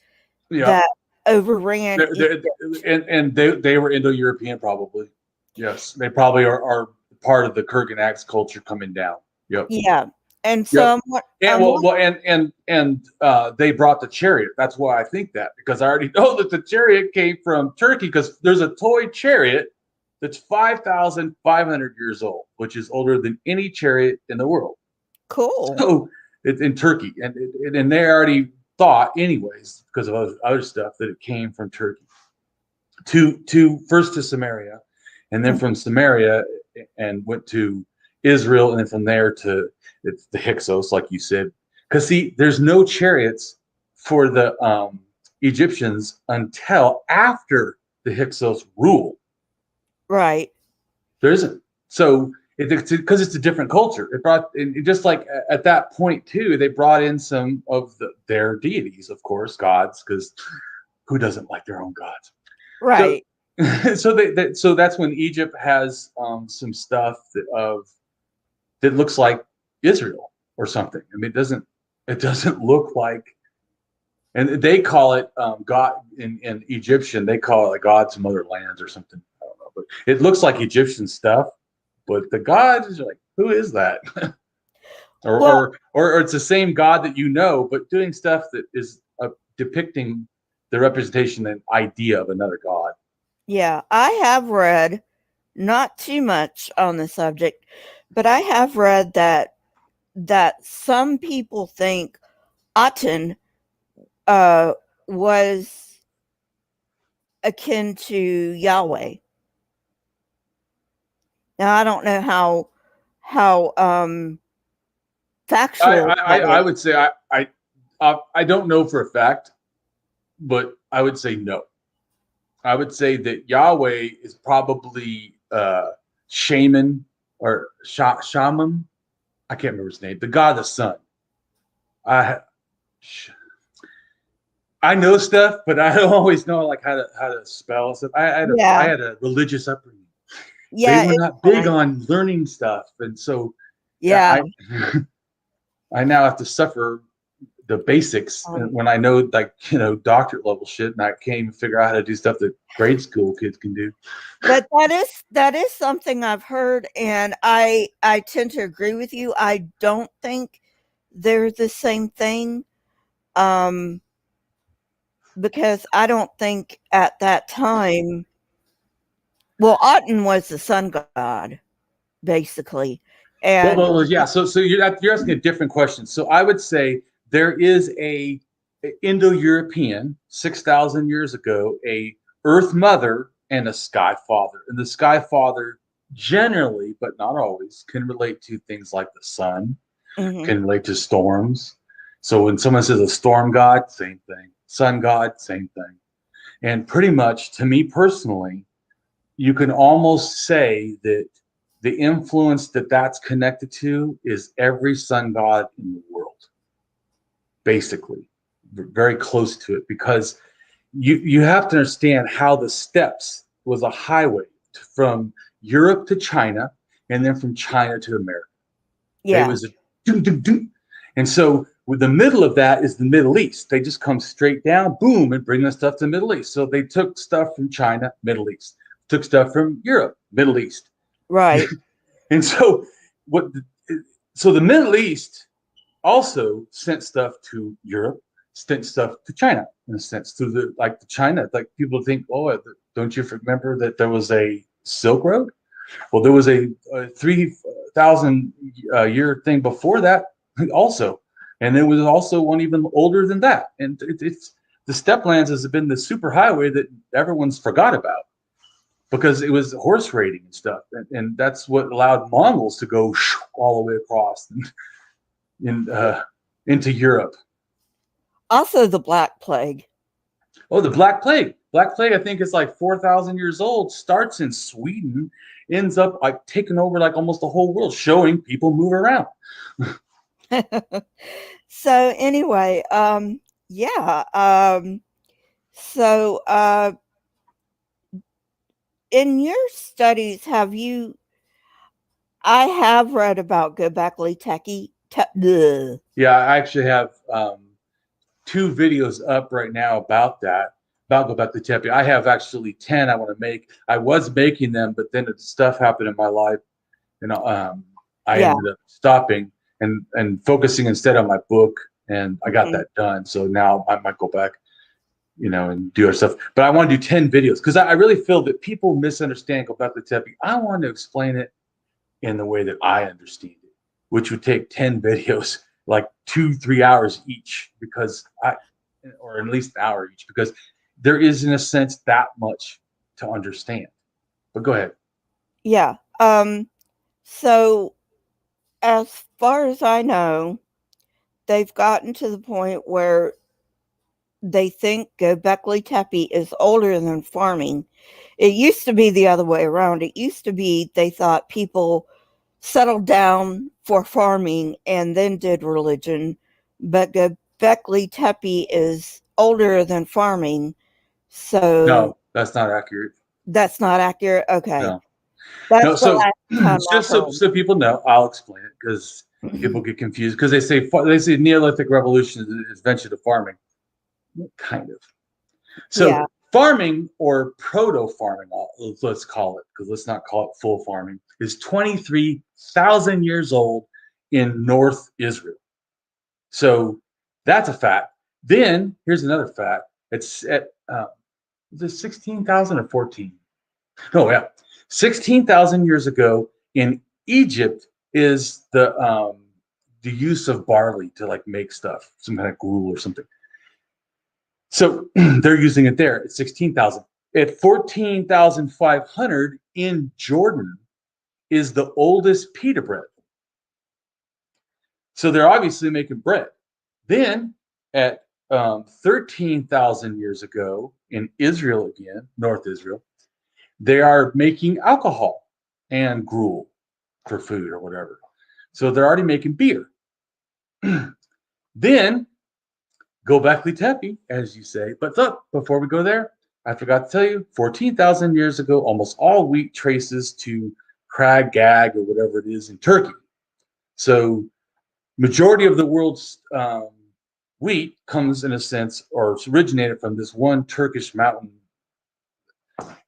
Yeah, that overran. they're, and they were Indo-European probably. Yes, they probably are part of the Kurgan culture coming down. Yep. Yeah, and Yep. so And I'm well, they brought the chariot. That's why I think that, because I already know that the chariot came from Turkey, because there's a toy chariot that's 5,500 years old, which is older than any chariot in the world. cool. So it's in Turkey, and they already thought, anyways, because of other stuff, that it came from Turkey to first to Samaria, and then Mm, from Samaria and went to Israel, and then from there to it's the Hyksos, like you said. Because see, there's no chariots for the Egyptians until after the Hyksos rule. right. There isn't. So it's because it's a different culture. It brought just like at that point too, they brought in some of their deities, of course, gods, because who doesn't like their own gods? So, Right. so that's when Egypt has some stuff that looks like Israel or something. I mean, it doesn't look like, and they call it God in Egyptian. They call it like God's motherlands or something. I don't know, but it looks like Egyptian stuff. But the gods are like, who is that? or, Well, or or it's the same God that you know, but doing stuff that is depicting the representation and idea of another God. yeah, I have read not too much on the subject, but I have read that some people think Aten was akin to Yahweh. Now I don't know how I factual I, that I is. would say I don't know for a fact, but I would say no. I would say that Yahweh is probably shaman or shaman. I can't remember his name. The god of the sun. I I know stuff, but I don't always know like how to spell stuff. I Yeah, had a religious upbringing. They yeah, were it's not big fine. on learning stuff, and so Yeah. I I now have to suffer the basics Um, when I know, like, doctorate level shit, and I can't even figure out how to do stuff that grade school kids can do. but that is something I've heard, and I tend to agree with you. I don't think they're the same thing, um, because I don't think at that time, well, Aten was the sun god, basically, and Yeah. So you're asking a different question. So I would say there is a Indo-European 6,000 years ago, a Earth Mother and a Sky Father, and the Sky Father generally, but not always, can relate to things like the sun, mhm, can relate to storms. So when someone says a storm god, same thing. Sun god, same thing. And pretty much, to me personally, you can almost say that the influence that that's connected to is every sun god in the world, basically, very close to it, because you have to understand how the steppes was a highway from Europe to China, and then from China to America. It yeah, was a doo, doo, doo. And so with the middle of that is the Middle East. They just come straight down, boom, and bring the stuff to the Middle East. So they took stuff from China, Middle East, took stuff from Europe, Middle East. Right. And so what so the Middle East also sent stuff to Europe, sent stuff to China, in a sense, to the China. Like people think, oh, don't you remember that there was a Silk Road? Well, there was a 3,000 year thing before that also, and there was also one even older than that. And it's the steppe lands has been the super highway that everyone's forgot about because it was horse raiding and stuff, and that's what allowed Mongols to go all the way across into Europe. Also, the Black Plague. Oh, the Black Plague. Black Plague, I think, is like 4,000 years old. Starts in Sweden, ends up like taking over like almost the whole world, showing people move around. So anyway, yeah. So in your studies, I have read about Göbekli Tepe. Yeah, I actually have 2 videos up right now about that, about Göbekli Tepe. I have actually 10 I want to make. I was making them, but then stuff happened in my life, and I Yeah. ended up stopping and focusing instead on my book, and I got Mhm. that done. So now I might go back, and do our stuff. But I want to do 10 videos because I really feel that people misunderstand Göbekli Tepe. I want to explain it in the way that I understand it, which would take 10 videos, like 2-3 hours each, or at least an hour each, because there is, in a sense, that much to understand. But go ahead. Yeah. So as far as I know, they've gotten to the point where they think Göbekli Tepe is older than farming. It used to be the other way around. It used to be they thought people settled down for farming and then did religion, but Göbekli Tepe is older than farming. So No, that's not accurate. that's not accurate. Okay. No, no. That's the So last time I just so people know, I'll explain it because heard. people get confused because they say Neolithic Revolution is venture to farming, kind of. Yeah. So farming, or proto-farming, let's call it, because let's not call it full farming, is 23,000 years old in North Israel. So that's a fact. Then here's another fact. It's at is it 16,000 or 14? Oh yeah, 16,000 years ago in Egypt is the use of barley to like make stuff, some kind of gruel or something. So they're using it there at 16,000. At 14,500 in Jordan is the oldest pita bread. So they're obviously making bread. Then at 13,000 years ago in Israel again, North Israel, they are making alcohol and gruel for food or whatever. So they're already making beer. Then Göbekli Tepe, as you say. But look, before we go there, I forgot to tell you, 14,000 years ago, almost all wheat traces to Krag Gag or whatever it is in Turkey. So majority of the world's wheat comes, in a sense, or it's originated from this one Turkish mountain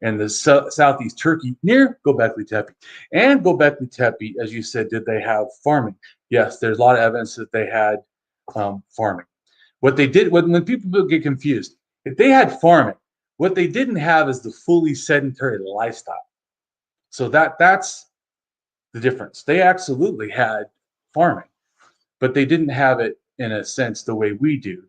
in the southeast Turkey near Göbekli Tepe. And Göbekli Tepe, as you said, did they have farming? Yes, there's a lot of evidence that they had farming. What they did, when people get confused, if they had farming, what they didn't have is the fully sedentary lifestyle. So that's the difference. They absolutely had farming, but they didn't have it in a sense the way we do.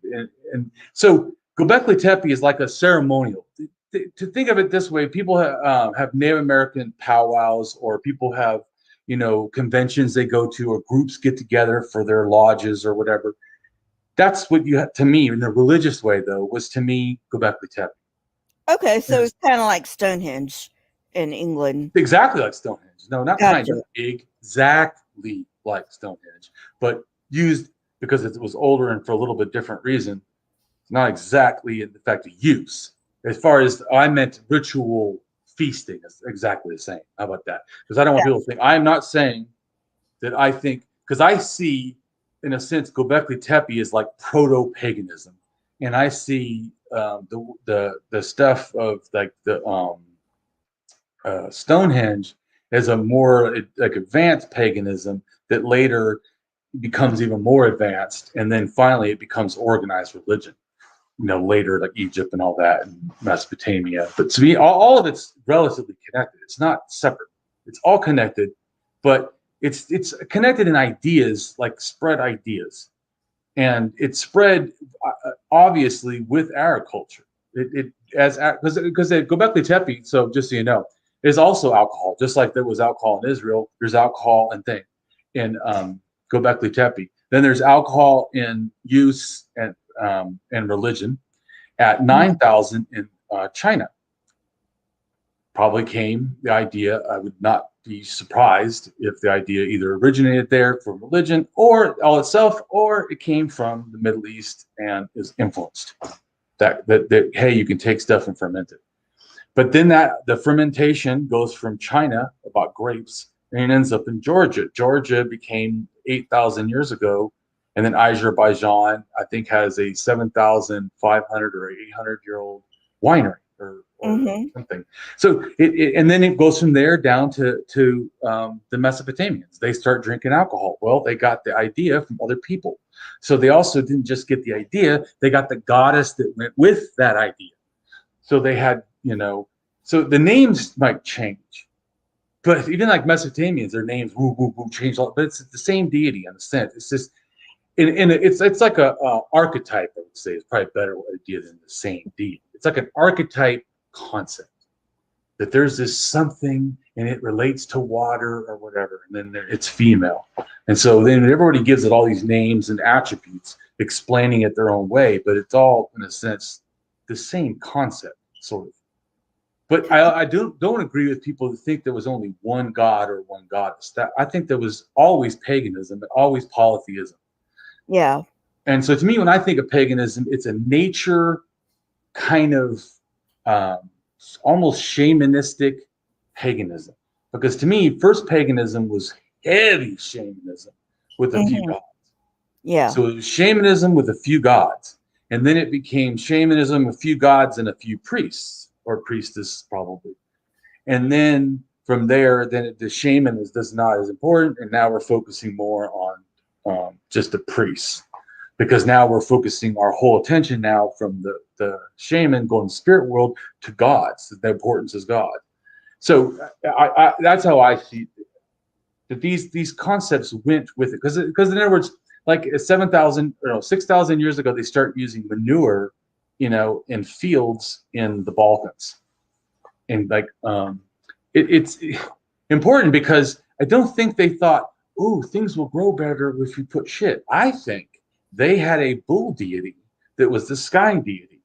And so Göbekli Tepe is like a ceremonial. To think of it this way, people have Native American powwows, or people have conventions they go to, or groups get together for their lodges or whatever. That's what you have, to me, in a religious way, though, was to me Göbekli Tepe. Okay, so It's it's kind of like Stonehenge in England. exactly like Stonehenge. No, not kind Gotcha. of. Exactly like Stonehenge, but used because it was older and for a little bit different reason. Not exactly in the fact of use. As far as I meant ritual feasting is exactly the same. How about that? Because I don't want people to think I'm not saying that I think, because I see in a sense, Göbekli Tepe is like proto-paganism, and I see the stuff of like the Stonehenge as a more like advanced paganism that later becomes even more advanced, and then finally it becomes organized religion. Later like Egypt and all that, and Mesopotamia. But to me, all of it's relatively connected. It's not separate. It's all connected, but it's connected in ideas, like spread ideas, and it's spread obviously with agriculture. It as because they go back to Tepe. So just so you know, there's also alcohol, just like there was alcohol in Israel. There's alcohol in Göbekli Tepe. Then there's alcohol in use and religion at 9,000 in China. Probably came the idea. I would not be surprised if the idea either originated there for religion or all itself, or it came from the Middle East and is influenced. That hey, you can take stuff and ferment it. But then the fermentation goes from China about grapes and it ends up in Georgia. Georgia became 8,000 years ago, and then Azerbaijan, I think, has a 7,500 or 800-year-old winery or something. So and then it goes from there down to the Mesopotamians. They start drinking alcohol. Well, they got the idea from other people. So they also didn't just get the idea; they got the goddess that went with that idea. So they had, so the names might change, but even like Mesopotamians, their names change, but it's the same deity in a sense. It's just, it's like a archetype. I would say is probably a better idea than the same deity. It's like an archetype concept that there's this something and it relates to water or whatever, and then it's female, and so then everybody gives it all these names and attributes, explaining it their own way, but it's all in a sense the same concept, sort of. But I don't agree with people who think there was only one god or one goddess. That I think there was always paganism and always polytheism. Yeah. And so to me, when I think of paganism, it's a nature kind of almost shamanistic paganism. Because to me, first paganism was heavy shamanism with a few gods. Yeah. So it was shamanism with a few gods. And then it became shamanism, a few gods, and a few priests, or priestess probably. And then from there, then the shaman is not as important. And now we're focusing more on just the priests. Because now we're focusing our whole attention now from the shaman going to the spirit world to gods, the importance is God. So that's how I see it, that these concepts went with it. Because in other words, like 6,000 years ago, they start using manure, in fields in the Balkans. And like, it's important because I don't think they thought, oh, things will grow better if you put shit. I think they had a bull deity that was the sky deity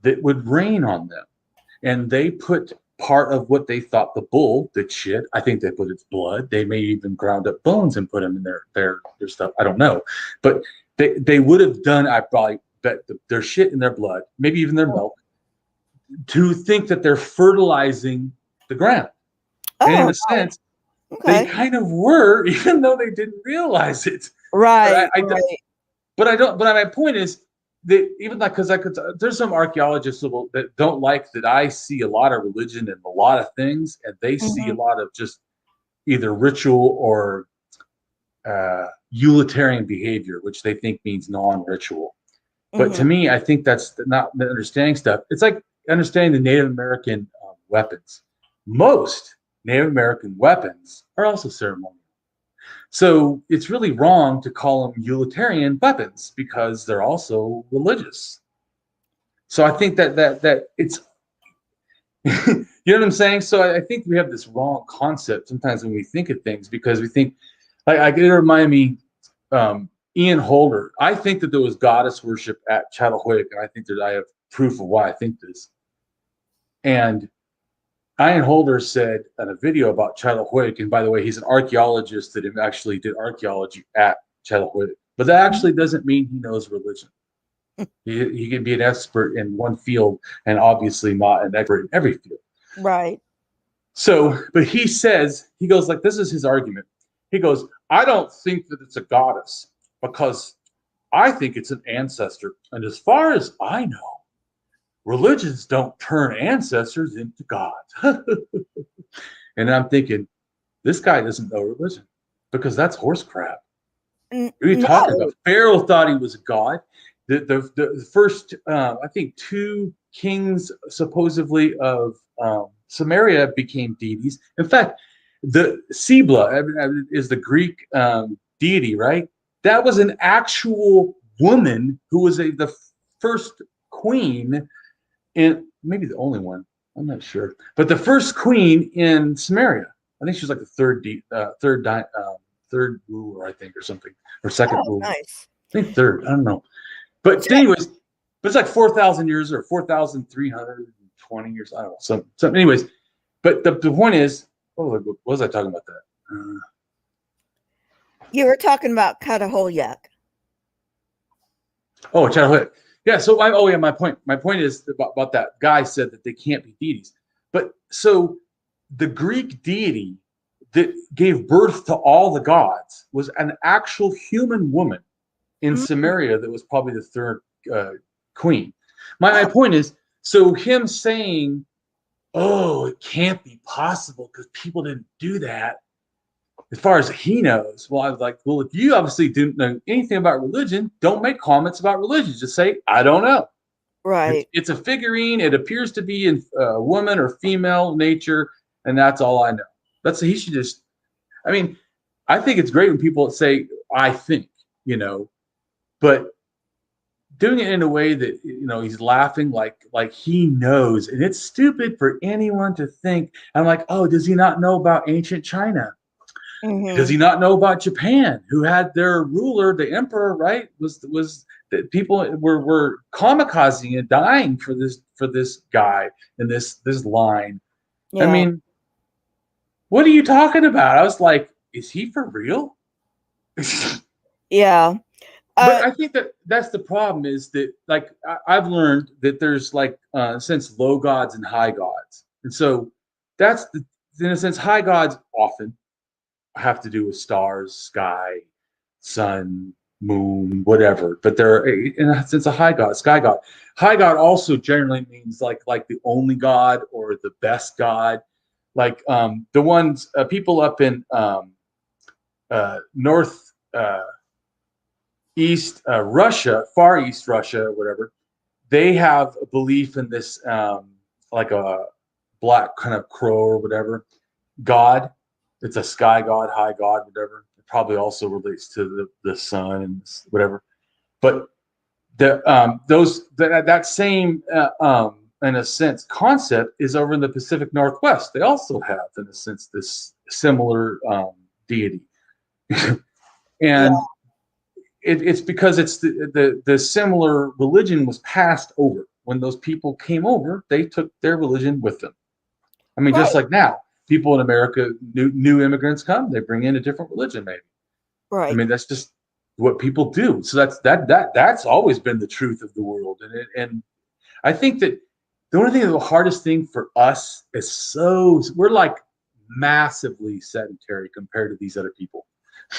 that would rain on them. And they put part of what they thought the bull did shit. I think they put its blood. They may even ground up bones and put them in their stuff. I don't know. But they would have done, I probably bet, their shit in their blood, maybe even their milk, to think that they're fertilizing the ground. And in a sense, they kind of were, even though they didn't realize it. Right. But my point is that even like, because there's some archaeologists that don't like that I see a lot of religion in a lot of things, and they see a lot of just either ritual or utilitarian behavior, which they think means non-ritual. But to me, I think that's not the understanding stuff. It's like understanding the Native American weapons. Most Native American weapons are also ceremonial. So it's really wrong to call them utilitarian weapons because they're also religious. So I think that it's, you know what I'm saying? So I think we have this wrong concept sometimes when we think of things, because we think, like it reminded me, Ian Holder. I think that there was goddess worship at Çatalhöyük, and I think that I have proof of why I think this. And Ian Holder said in a video about Çatalhöyük, and by the way, he's an archaeologist that actually did archaeology at Çatalhöyük, but that actually doesn't mean he knows religion. He can be an expert in one field and obviously not an expert in every field. Right. So, but he goes like, this is his argument. He goes, I don't think that it's a goddess. because I think it's an ancestor. And as far as I know, religions don't turn ancestors into gods. And I'm thinking, this guy doesn't know religion because that's horse crap. What are you talking No. about? Pharaoh thought he was a god. The first, I think, two kings supposedly of Samaria became deities. In fact, the Sibla is the Greek deity, right? That was an actual woman who was the first queen, and maybe the only one. I'm not sure, but the first queen in Samaria. I think she was like the third ruler, I think, or something, or second Oh, ruler. nice. I think third. I don't know. But So, anyways, but it's like 4,000 years or 4,320 years. I don't know. So anyways, but the point is, what was I talking about that? you were talking about Cudaholyak. Oh, childhood. Yeah. So my point is about that guy said that they can't be deities. But so the Greek deity that gave birth to all the gods was an actual human woman in Mm. Samaria that was probably the third queen. My Oh, point is, so him saying, "Oh, it can't be possible because people didn't do that," as far as he knows. Well, I was like, well, if you obviously didn't know anything about religion, don't make comments about religion. Just say, I don't know. right. It's a figurine. It appears to be in woman or female nature, and that's all I know. He should just. I mean, I think it's great when people say, I think, but doing it in a way that he's laughing like he knows, and it's stupid for anyone to think. I'm like, oh, does he not know about ancient China? Does Mm-hmm. he not know about Japan, who had their ruler, the emperor, right? Was that people were kamikazing and dying for this guy and this line? I Yeah. mean, what are you talking about? I was like, is he for real? Yeah. But Uh, I think that's the problem is that, like, I've learned that there's like since low gods and high gods, and so that's in a sense high gods often have to do with stars, sky, sun, moon, whatever. But they're in a sense a high god, sky god. High god also generally means like the only god or the best god. Like the ones people up in north east Russia, far east Russia, or whatever, they have a belief in this like a black kind of crow or whatever god. It's a sky god, high god, whatever. It probably also relates to the sun and whatever. But that same in a sense concept is over in the Pacific Northwest. They also have in a sense this similar deity, yeah. and it's because it's the similar religion was passed over. When those people came over, they took their religion with them. I mean, just Right. like now, people in America, new immigrants come, they bring in a different religion, maybe. I Right. mean, that's just what people do. So that's always been the truth of the world. And I think that the only thing, the hardest thing for us is we're like massively sedentary compared to these other people. Oh,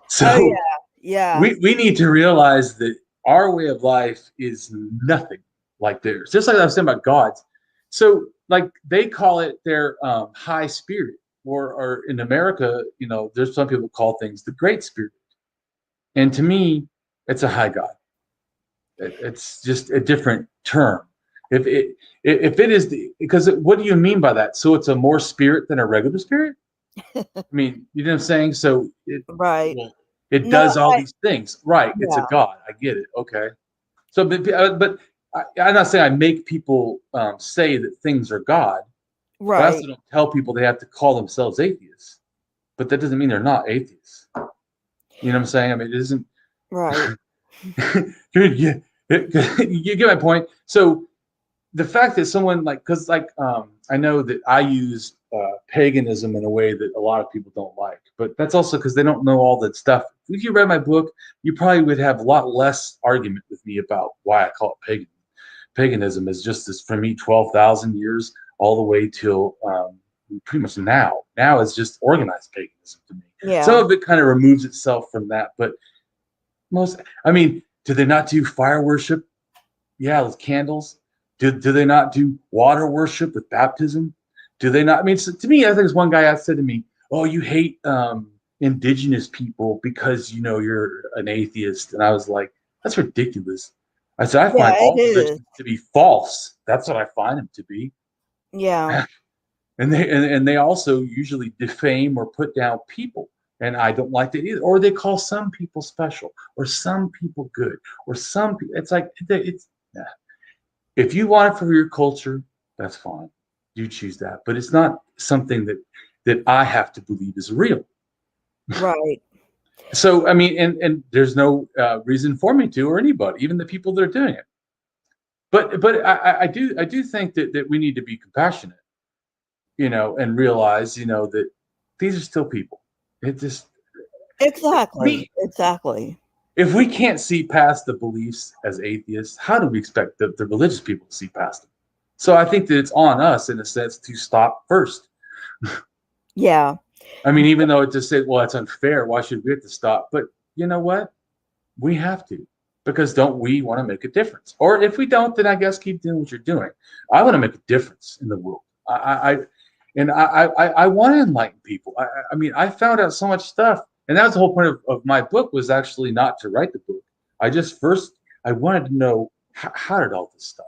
So yeah. Yeah. we need to realize that our way of life is nothing like theirs. Just like I was saying about gods. So like they call it their high spirit, or in America, there's some people call things the great spirit. And to me, it's a high god. It's just a different term. If it is because what do you mean by that? So it's a more spirit than a regular spirit? I mean, you know what I'm saying? So Right. well, it No, does all these things, right? It's a yeah. god. I get it. Okay. So, but I'm not saying I make people say that things are God, but I Right. also don't tell people they have to call themselves atheists. But that doesn't mean they're not atheists. You know what I'm saying? I mean, it isn't. Right. you, you get my point. So the fact that someone because I know that I use paganism in a way that a lot of people don't like, but that's also because they don't know all that stuff. If you read my book, you probably would have a lot less argument with me about why I call it pagan. Paganism is just this for me 12,000 years all the way till pretty much now. Now it's just organized paganism to me. Some Yeah. of it kind of removes itself from that, but Most, I mean, do they not do fire worship? Yeah, with candles. Do they not do water worship with baptism? Do they not? I mean, so to me, I think there's one guy that said to me, "Oh, you hate indigenous people because you're an atheist," and I was like, "That's ridiculous." I said, "I Yeah, find it all is. religions to be false. That's what I find them to be." Yeah. And they also usually defame or put down people, and I don't like that either. Or they call some people special, or some people good, or some people. It's like it's yeah. If you want it for your culture, that's fine. You choose that, but it's not something that I have to believe is real. Right. So I mean, and there's no reason for me to, or anybody, even the people that are doing it. But I do think that we need to be compassionate, and realize, that these are still people. It just Exactly. me Exactly. if we can't see past the beliefs as atheists, how do we expect the religious people to see past them? So I think that it's on us, in a sense, to stop first. Yeah. I mean, even though it just said, well, it's unfair. Why should we have to stop? But you know what? We have to, because don't we want to make a difference? Or if we don't, then I guess keep doing what you're doing. I want to make a difference in the world. I want to enlighten people. I mean, I found out so much stuff, and that was the whole point of my book, was actually not to write the book. I wanted to know, how did all this stuff.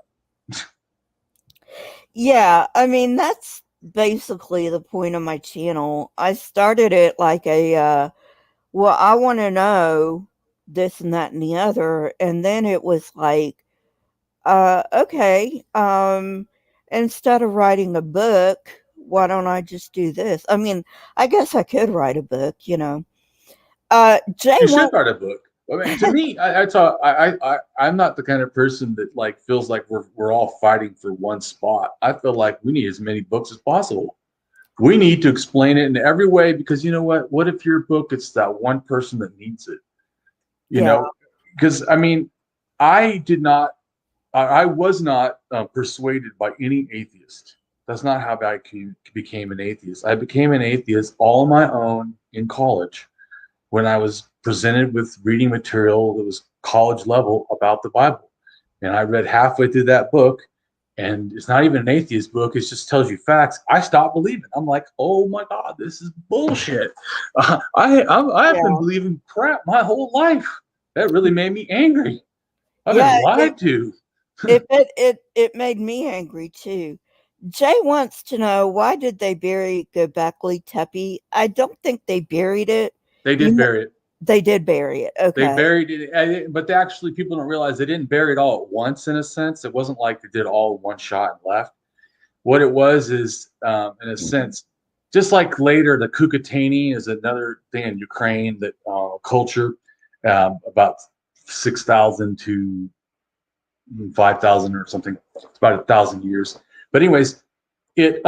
Yeah, I mean, that's basically the point of my channel. I started it like well, I wanna know this and that and the other, and then it was like, okay, instead of writing a book, why don't I just do this? I mean, I guess I could write a book, you know? Jay You should wants write a book. I mean, to me, I'm not the kind of person that like feels like we're all fighting for one spot. I feel like we need as many books as possible. We need to explain it in every way, because you know what? What if your book, it's that one person that needs it? You yeah, know, because I mean, I did not, I was not persuaded by any atheist. That's not how became an atheist. I became an atheist all on my own in college, when I was presented with reading material that was college level about the Bible. And I read halfway through that book, and it's not even an atheist book, it just tells you facts. I stopped believing. I'm like, oh my God, this is bullshit. I've been yeah, believing crap my whole life. That really made me angry. I've been yeah, lied to. it made me angry too. Jay wants to know, why did they bury Göbekli Tepe? I don't think they buried it. They You did kn bury it. They did bury it, They okay. buried it, but actually, people don't realize they didn't bury it all at once. In a sense, it wasn't like they did all in one shot and left. What it was is, in a sense, just like later, the Kukatani is another thing in Ukraine, that culture, about 6,000 to 5,000 or something. It's about 1,000 years. But anyways, it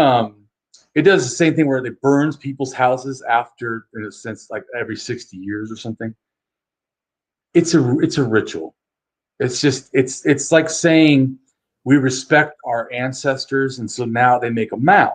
it does the same thing where it burns people's houses after, in a sense, like every 60 years or something. It's a ritual. It's like saying we respect our ancestors, and so now they make a mound.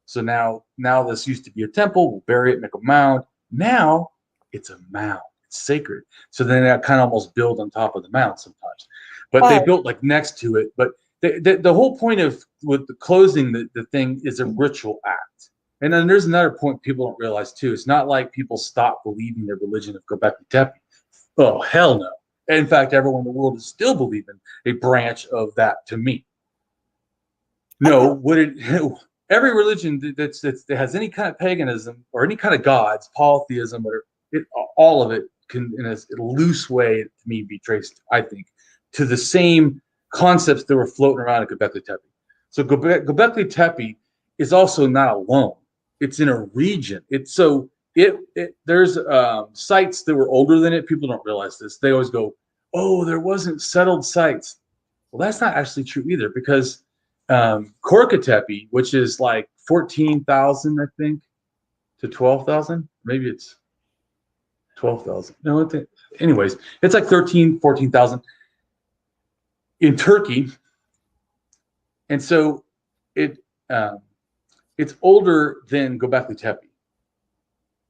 So now this used to be a temple. We'll bury it, make a mound. Now it's a mound. It's sacred. So then that kind of almost build on top of the mound sometimes, but they Oh, built like next to it. But the whole point of with the closing the thing is a ritual act. And then there's another point people don't realize too. It's not like people stop believing their religion of Göbekli Tepe. Oh, hell no. In fact, everyone in the world is still believing a branch of that, to me. okay. No, what it every religion that has any kind of paganism or any kind of gods, polytheism, or it, all of it can, in a loose way, to me, be traced, I think, to the same concepts that were floating around at Göbekli Tepe. So Göbekli Tepe is also not alone. It's in a region. It's so it there's sites that were older than it. People don't realize this. They always go, "Oh, there wasn't settled sites." Well, that's not actually true either, because Korkatepe, which is like 14,000, I think, to 12,000. Maybe it's 12,000. No, anyways, it's like 13, 14,000 in Turkey. And so it um, it's older than Göbekli Tepe,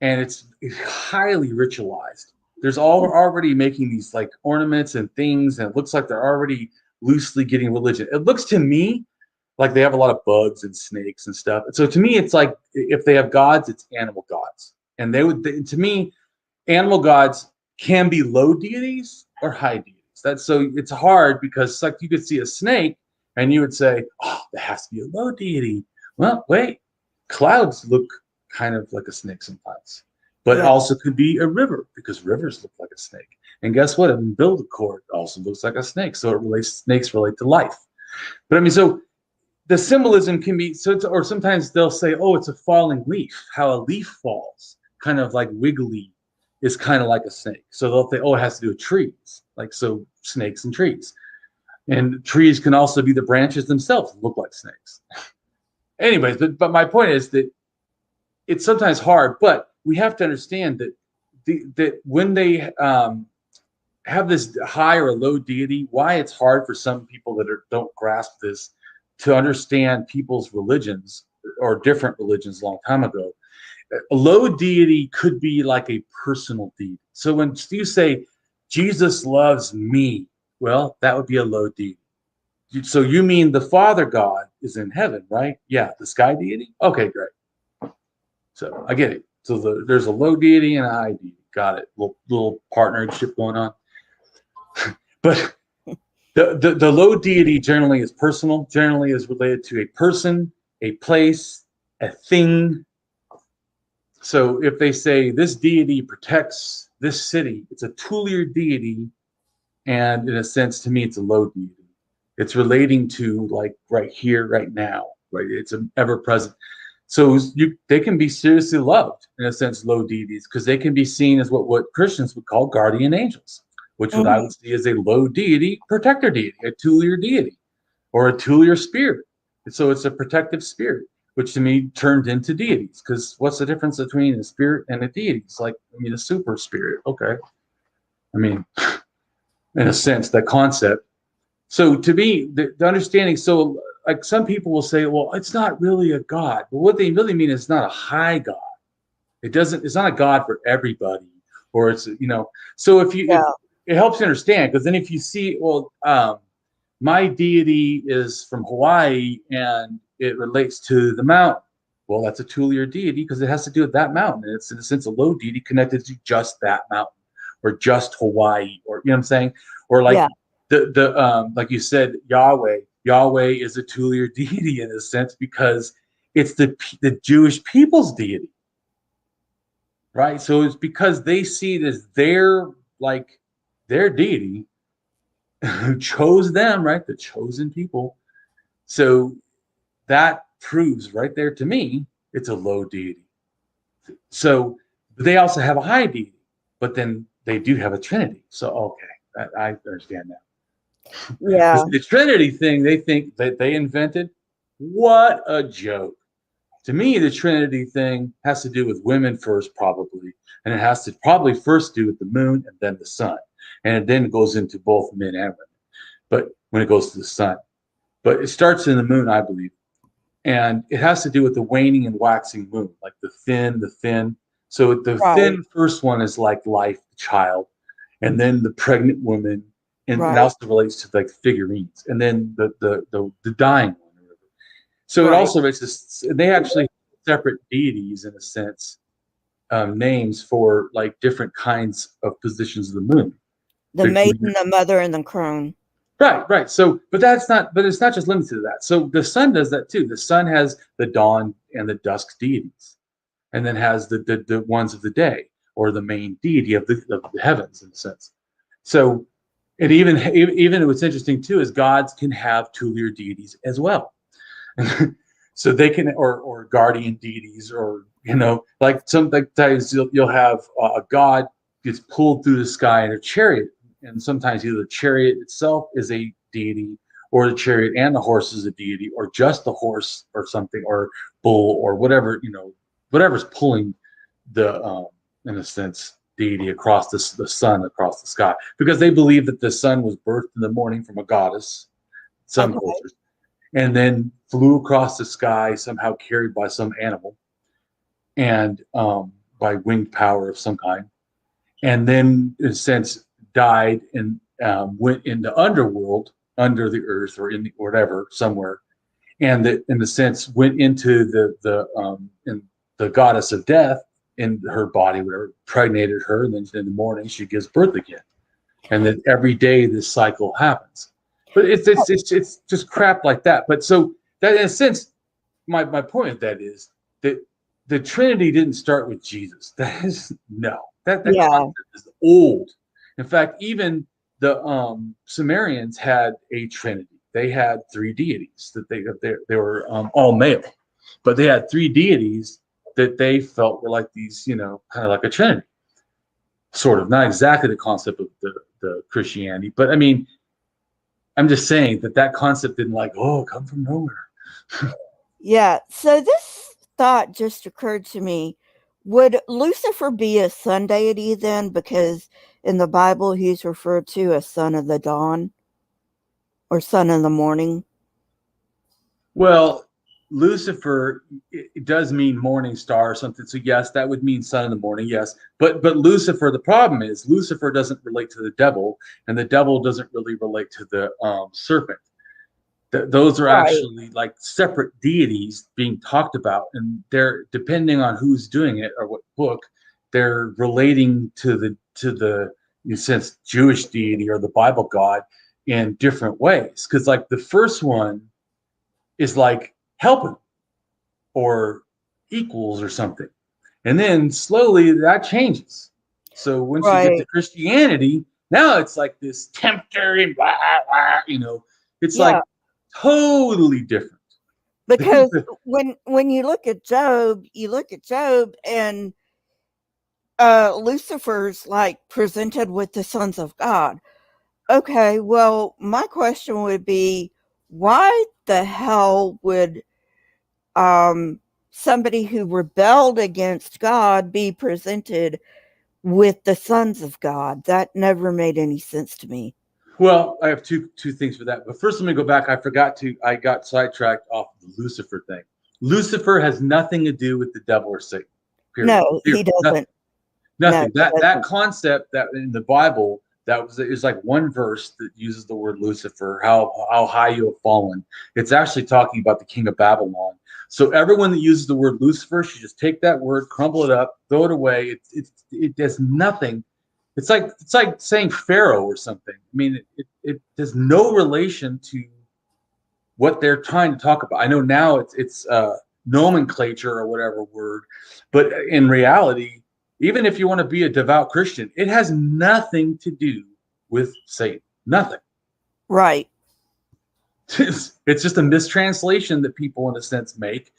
and it's highly ritualized. there's all already making these like ornaments and things, and it looks like they're already loosely getting religion. It looks to me like they have a lot of bugs and snakes and stuff. So to me, it's like if they have gods, it's animal gods, and to me, animal gods can be low deities or high deities. That's so it's hard because it's like you could see a snake and you would say, oh, that has to be a low deity. Well, wait, clouds look kind of like a snake sometimes, but it Yeah. also could be a river because rivers look like a snake. And guess what? A umbilical cord also looks like a snake. So snakes relate to life. But I mean, so the symbolism can be or sometimes they'll say, oh, it's a falling leaf, how a leaf falls, kind of like wiggly is kind of like a snake. So they'll say, oh, it has to do with trees, like so snakes and trees. And trees can also be the branches themselves look like snakes. Anyways, but my point is that it's sometimes hard, but we have to understand that that when they have this high or low deity, why it's hard for some people that don't grasp this to understand people's religions or different religions a long time ago. A low deity could be like a personal deity. So when you say Jesus loves me, well, that would be a low deity. So you mean the Father God is in heaven, right? Yeah, the sky deity. Okay, great. So I get it. So there's a low deity and a high deity. Got it. Little partnership going on. But the low deity generally is personal, generally is related to a person, a place, a thing. So if they say this deity protects this city, it's a Tulier deity, and in a sense, to me, it's a low deity. It's relating to like right here, right now, right? It's an ever present. So they can be seriously loved in a sense, low deities, because they can be seen as what Christians would call guardian angels, which what I Mhm. would see as a low deity, protector deity, a Tulier deity, or a Tulier spirit. So it's a protective spirit, which to me turned into deities. Because what's the difference between a spirit and a deity? It's like, I mean, a super spirit. Okay. I mean, in a sense, that concept. So to me, the understanding, so like some people will say, well, it's not really a God. But what they really mean is not a high God. It's not a God for everybody. Or so if Yeah. it helps you understand, because then if you see, well, my deity is from Hawaii and it relates to the mountain. Well, that's a Tulier deity because it has to do with that mountain. And it's in a sense a low deity connected to just that mountain or just Hawaii, or you know what I'm saying? Or like Yeah. the like you said, Yahweh. Yahweh is a Tulier deity in a sense because it's the Jewish people's deity, right? So it's because they see it as their deity who chose them, right? The chosen people. So that proves right there to me it's a low deity. So they also have a high deity, but then they do have a trinity. So okay, I understand now. Yeah. The trinity thing they think that they invented, what a joke. To me, the trinity thing has to do with women first, probably, and it has to probably first do with the moon and then the sun, and it then goes into both men and women. But when it goes to the sun, but it starts in the moon, I believe, and it has to do with the waning and waxing moon, like the thin. So the Right. thin first one is like life, the child, and then the pregnant woman, and it Right. also relates to like figurines, and then the dying one. So it Right. also makes this. They actually have separate deities in a sense, names for like different kinds of positions of the moon. The maiden, the mother, and the crone. Right, right. So, but it's not just limited to that. So the sun does that too. The sun has the dawn and the dusk deities, and then has the ones of the day, or the main deity of the heavens in a sense. So, and even what's interesting too is gods can have Tulier deities as well. So they can, or guardian deities, or like sometimes you'll have a god gets pulled through the sky in a chariot, and sometimes either the chariot itself is a deity, or the chariot and the horse is a deity, or just the horse or something, or bull, or whatever, whatever's pulling the in a sense deity across the sun across the sky, because they believe that the sun was birthed in the morning from a goddess, some Okay. cultures, and then flew across the sky somehow carried by some animal, and by winged power of some kind, and then in a sense died and went in the underworld, under the earth, or in the whatever somewhere, and that in the sense went into in the goddess of death in her body, whatever, impregnated her, and then in the morning she gives birth again, and then every day this cycle happens. But it's just crap like that. But so that in a sense, my point of that is that the Trinity didn't start with Jesus. That is no, that Yeah. concept is old. In fact, even the Sumerians had a Trinity. They had three deities that they were all male, but they had three deities that they felt were like these, kind of like a Trinity, sort of. Not exactly the concept of the Christianity, but I mean, I'm just saying that concept didn't come from nowhere. Yeah. So this thought just occurred to me. Would Lucifer be a sun deity then? Because in the Bible, he's referred to as son of the dawn or son of the morning. Well, Lucifer, it does mean morning star or something. So yes, that would mean sun in the morning. Yes, but Lucifer. The problem is Lucifer doesn't relate to the devil, and the devil doesn't really relate to the serpent. Those are Right. actually like separate deities being talked about, and they're depending on who's doing it or what book, they're relating to the in a sense Jewish deity or the Bible God in different ways. Because like the first one is like helping or equals or something. And then slowly that changes. So once you get to Right. Christianity, now it's like this tempter and blah, blah, it's Yeah. like totally different. Because when you look at Job and Lucifer's like presented with the sons of God. Okay, well, my question would be, why the hell would um, somebody who rebelled against God be presented with the sons of God? That never made any sense to me. Well, I have two things for that. But first, let me go back. I got sidetracked off the Lucifer thing. Lucifer has nothing to do with the devil or Satan. Period. No, he Zero. Nothing. doesn't. No, Nothing. he That doesn't. concept that in the Bible that was is like one verse that uses the word Lucifer, how high you have fallen. It's actually talking about the king of Babylon. So everyone that uses the word Lucifer should just take that word, crumble it up, throw it away. It does nothing. It's like saying Pharaoh or something. I mean, it has no relation to what they're trying to talk about. I know now it's nomenclature or whatever word, but in reality, even if you want to be a devout Christian, it has nothing to do with Satan. Nothing. Right. It's just a mistranslation that people, in a sense, make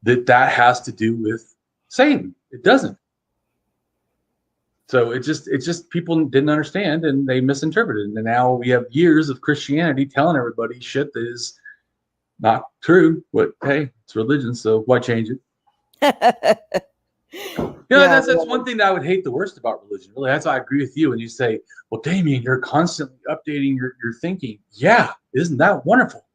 that has to do with Satan. It doesn't. So it's just people didn't understand and they misinterpreted. And now we have years of Christianity telling everybody shit that is not true, but hey, it's religion, so why change it? Yeah, That's one thing that I would hate the worst about religion. Really, that's why I agree with you when you say, "Well, Damien, you're constantly updating your thinking." Yeah, isn't that wonderful?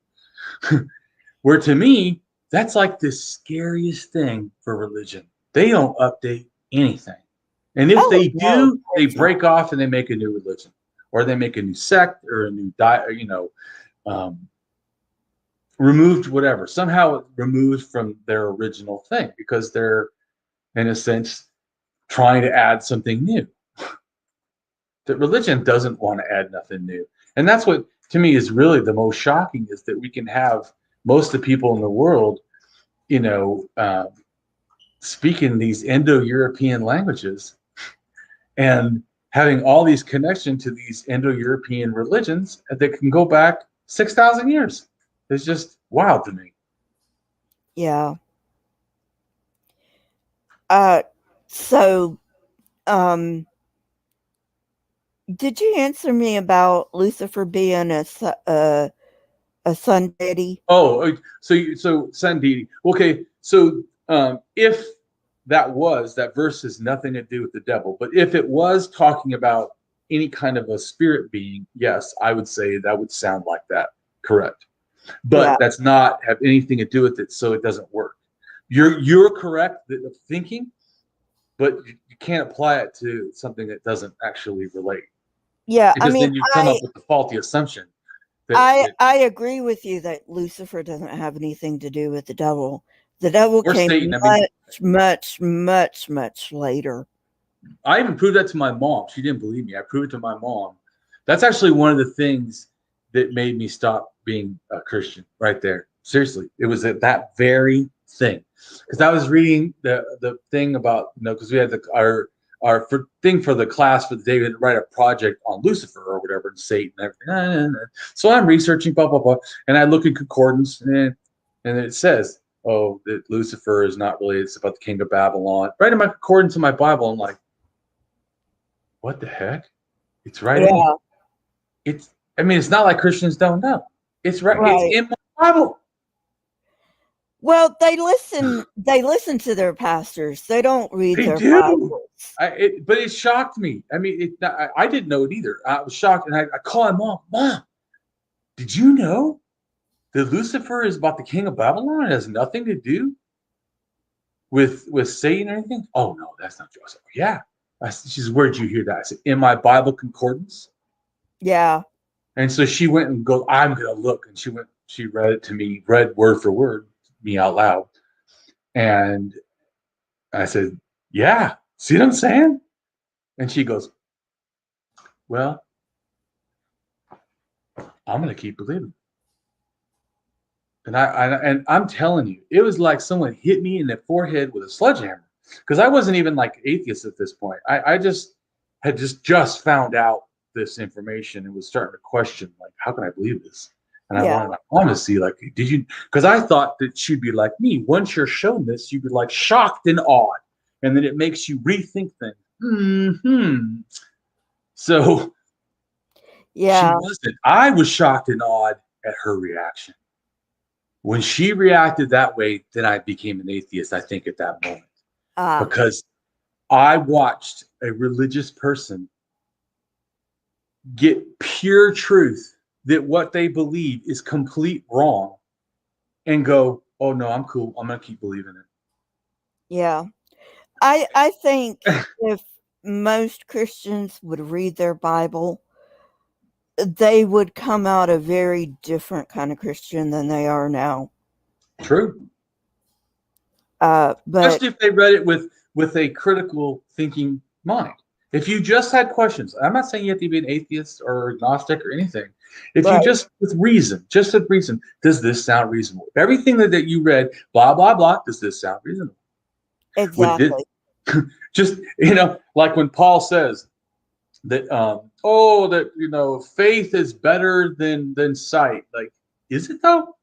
Where to me, that's like the scariest thing for religion. They don't update anything, and if oh they no, of do, they course not. break off and they make a new religion, or they make a new sect or a new diet. Um, removed whatever somehow removed from their original thing because they're in a sense trying to add something new that religion doesn't want to add nothing new. And that's what to me is really the most shocking, is that we can have most of the people in the world you know speaking these Indo-European languages and having all these connections to these Indo-European religions that can go back 6,000 years. It's just wild to me. Yeah. Uh, so, um, did you answer me about Lucifer being a sun deity? Oh, so Sun deity. Okay, so if that verse has nothing to do with the devil, but if it was talking about any kind of a spirit being, yes, I would say that would sound like that. Correct. Yeah. But that's not have anything to do with it, so it doesn't work. You're correct of thinking, but you can't apply it to something that doesn't actually relate. Yeah, I Because mean, then you come up with the faulty assumption that I agree with you that Lucifer doesn't have anything to do with the devil. The devil or came Satan. I mean, much later. I even proved that to my mom. She didn't believe me. I proved it to my mom. That's actually one of the things that made me stop being a Christian right there. Seriously, it was that very thing. Because I was reading the thing about, because we had our thing for the class for the day, we had to write a project on Lucifer or whatever, and Satan and everything. So I'm researching, blah, blah, blah. And I look in concordance, and it says, oh, that Lucifer is not really, it's about the king of Babylon. Right in my concordance in my Bible, I'm like, what the heck? It's right in here. Yeah, I mean, it's not like Christians don't know. It's right. It's right. in my Bible. Well, they listen to their pastors. They don't read They their do. Bibles. But it shocked me. I mean, I didn't know it either. I was shocked, and I called my mom. Mom, did you know that Lucifer is about the king of Babylon? It has nothing to do with Satan or anything. Oh no, that's not true. I said, yeah. She said, where'd you hear that? I said, in my Bible concordance. Yeah. And so she went and goes, I'm gonna look. And she read it to me, read word for word, me out loud. And I said, yeah, see what I'm saying? And she goes, well, I'm gonna keep believing. And I'm telling you, it was like someone hit me in the forehead with a sledgehammer. Because I wasn't even like atheist at this point. I just had just found out this information and was starting to question, like, how can I believe this? And I Yeah. wanted my mom to see, like, did you? Because I thought that she'd be like me. Once you're shown this, you'd be like shocked and awed, and then it makes you rethink things. So she Yeah. wasn't. I was shocked and awed at her reaction. When she reacted that way, then I became an atheist, I think, at that moment. Ah, Because I watched a religious person get pure truth that what they believe is complete wrong and go, oh no, I'm cool. I'm going to keep believing yeah. I think it. if most Christians would read their Bible, they would come out a very different kind of Christian than they are now. True. But Especially if they read it with a critical thinking mind. If you just had questions, I'm not saying you have to be an atheist or agnostic or anything. If you right, just with reason, does this sound reasonable? If everything that you read, blah, blah, blah, does this sound reasonable? Would this exactly. just, like when Paul says that, faith is better than sight. Like, is it though?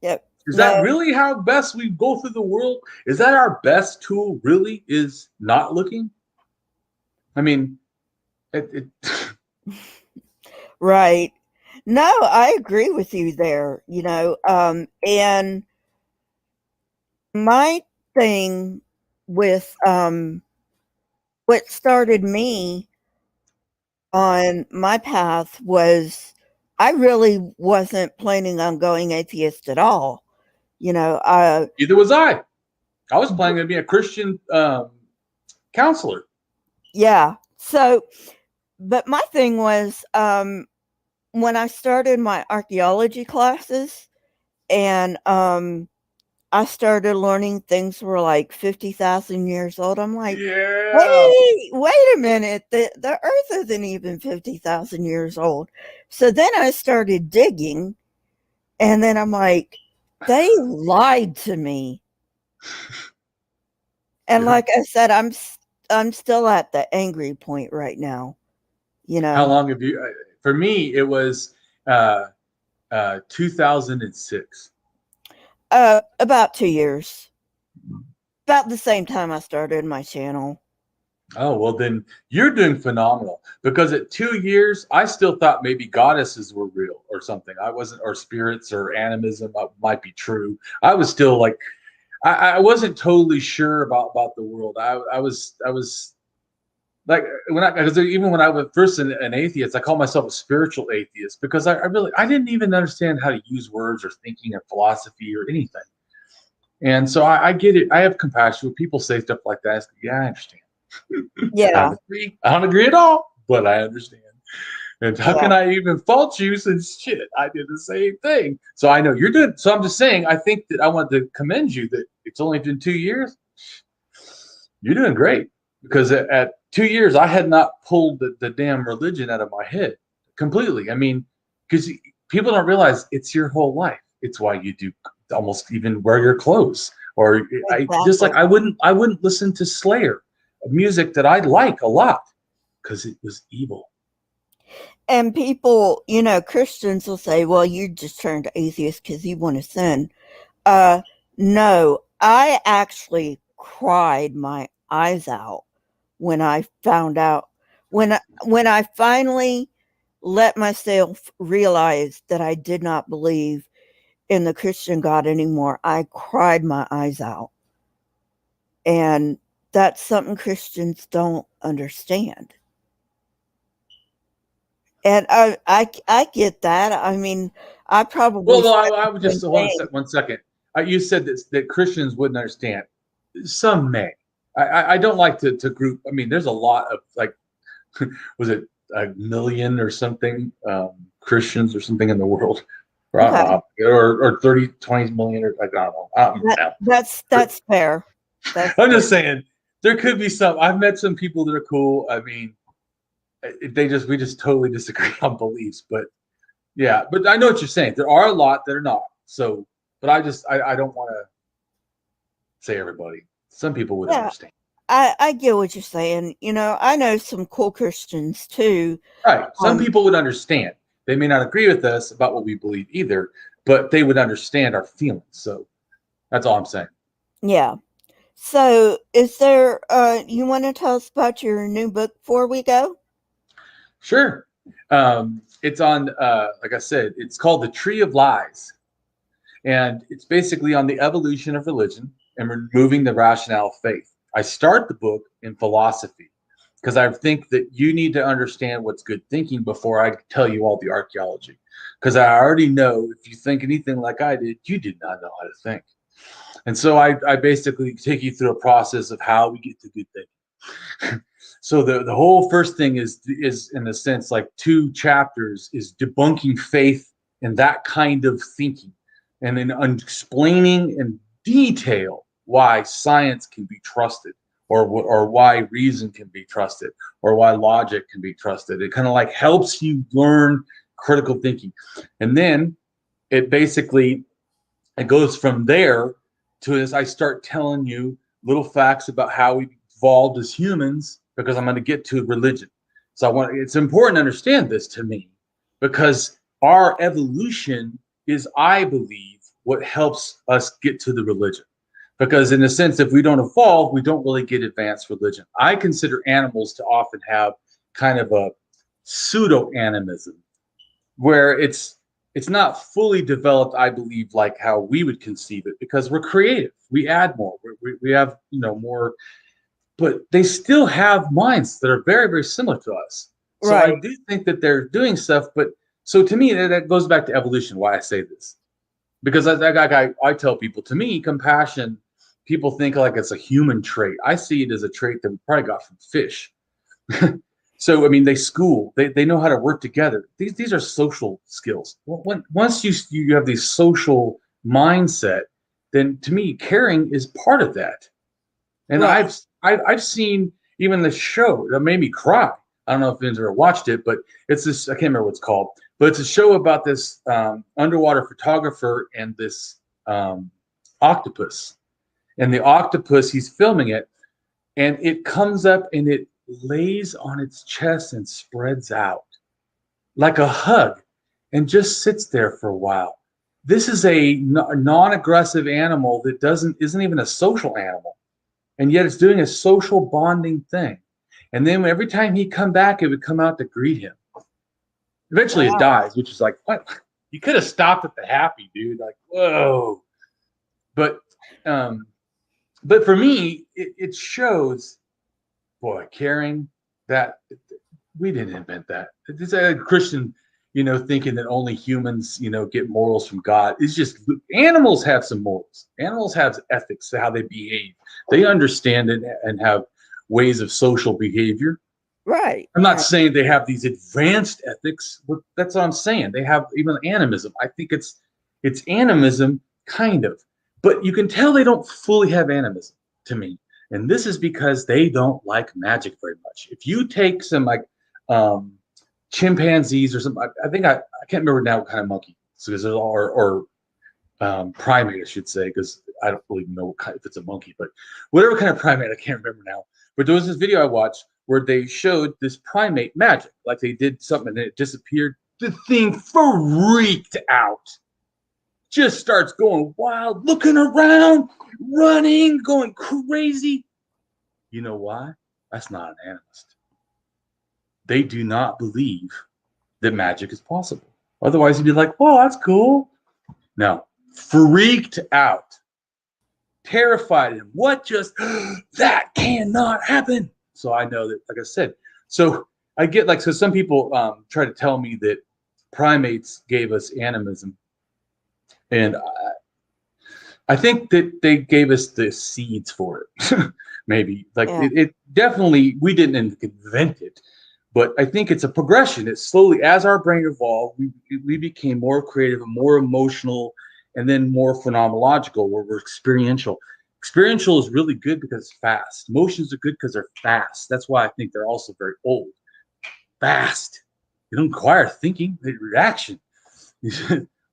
Yep. Is that No, really how best we go through the world? Is that our best tool really is not looking? I mean, it right. No, I agree with you there, and my thing with what started me on my path was I really wasn't planning on going atheist at all. either was I. I was planning to be a Christian counselor. Yeah. So, but my thing was when I started my archaeology classes and I started learning things were like 50,000 years old. I'm like, Yeah. wait a minute. The earth isn't even 50,000 years old. So then I started digging and then I'm like, they lied to me. And Yeah. like I said, I'm still at the angry point right now, you How know. long have you? For me, it was 2006. About 2 years. About the same time I started my channel. Oh, well, then you're doing phenomenal because at 2 years, I still thought maybe goddesses were real or something. I wasn't, or spirits or animism might be true. I was still like, I wasn't totally sure about the world. I was like, because even when I was first an atheist, I call myself a spiritual atheist because I didn't even understand how to use words or thinking or philosophy or anything. And so I get it. I have compassion when people say stuff like that. It's like, yeah, I understand. I Yeah. don't agree. I don't agree at all, but I understand. And how Yeah. can I even fault you since shit, I did the same thing. So I know you're doing. So I'm just saying, I think that I want to commend you that it's only been 2 years. You're doing great because at 2 years, I had not pulled the damn religion out of my head completely. I mean, because people don't realize it's your whole life. It's why you do almost even wear your clothes. Or I just Exactly. like I wouldn't listen to Slayer, music that I like a lot because it was evil. And people, Christians will say, well, you just turned atheist because you want to sin. Uh, no, I actually cried my eyes out when I found out when I finally let myself realize that I did not believe in the Christian God anymore. I cried my eyes out. And that's something Christians don't understand. And I get that. I mean, I probably Well, no, said I the would same just hold on thing. 1 second. You said that Christians wouldn't understand. Some may. I don't like to group. I mean, there's a lot of like, was it a million or something Christians or something in the world, Okay. or 30, 20 million, or like, I don't know. I don't That, know. that's fair. That's I'm fair. just saying there could be some. I've met some people that are cool. I mean, we just totally disagree on beliefs, but yeah, but I know what you're saying. There are a lot that are not. So, but I don't want to say everybody. Some people would Yeah, understand. I get what you're saying. I know some cool Christians too. Right. Some Um, people would understand. They may not agree with us about what we believe either, but they would understand our feelings. So that's all I'm saying. yeah. So, is there? You want to tell us about your new book before we go? Sure. It's on, like I said, it's called The Tree of Lies. And it's basically on the evolution of religion and removing the rationale of faith. I start the book in philosophy because I think that you need to understand what's good thinking before I tell you all the archaeology. Because I already know if you think anything like I did, you did not know how to think. And so I basically take you through a process of how we get to good thinking. So the whole first thing is in a sense like 2 chapters is debunking faith and that kind of thinking, and then explaining in detail why science can be trusted, or why reason can be trusted, or why logic can be trusted. It kind of like helps you learn critical thinking, and then it basically it goes from there to as I start telling you little facts about how we evolved as humans, because I'm going to get to religion. So it's important to understand this to me because our evolution is, I believe, what helps us get to the religion. Because in a sense, if we don't evolve, we don't really get advanced religion. I consider animals to often have kind of a pseudo animism where it's not fully developed, I believe, like how we would conceive it, because we're creative, we add more, we have more, but they still have minds that are very very similar to us. So I Right. do think that they're doing stuff, but so to me that goes back to evolution. Why I say this, because I tell people, to me compassion, people think like it's a human trait. I see it as a trait that we probably got from fish. So I mean, they know how to work together. These are social skills. Once you have this social mindset, then to me, caring is part of that. And Right. I've seen even the show that made me cry. I don't know if anyone's ever watched it, but it's this, I can't remember what it's called, but it's a show about this underwater photographer and this octopus. And the octopus, he's filming it, and it comes up and it lays on its chest and spreads out like a hug and just sits there for a while. This is a non-aggressive animal that isn't even a social animal, and yet it's doing a social bonding thing. And then every time he come back, it would come out to greet him. Eventually, it Wow. dies, which is like, what? You could have stopped at the happy, dude. Like, whoa. But um, but for me, it shows, boy, caring, that we didn't invent that. It's a Christian. thinking that only humans, get morals from God. It's just animals have some morals. Animals have ethics, how they behave. They understand it and have ways of social behavior. Right. I'm not Right. saying they have these advanced ethics, but that's what I'm saying. They have even animism. I think it's animism, kind of, but you can tell they don't fully have animism to me. And this is because they don't like magic very much. If you take some like um, chimpanzees or something, I think I can't remember now what kind of monkey, so or primate, I should say, because I don't really know if it's a monkey, but whatever kind of primate, I can't remember now. But there was this video I watched where they showed this primate magic, like they did something and it disappeared. The thing freaked out, just starts going wild, looking around, running, going crazy. You know why? That's not an animist. They do not believe that magic is possible. Otherwise, you'd be like, "Whoa, that's cool." No, freaked out, terrified him. What just that cannot happen. So I know that, like I said, so I get like, so some people try to tell me that primates gave us animism, and I think that they gave us the seeds for it. Maybe like Yeah. it definitely, we didn't invent it, but I think it's a progression. It's slowly, as our brain evolved, we became more creative and more emotional, and then more phenomenological, where we're experiential. Experiential is really good because it's fast. Emotions are good because they're fast. That's why I think they're also very old. Fast. They don't require thinking. They reaction.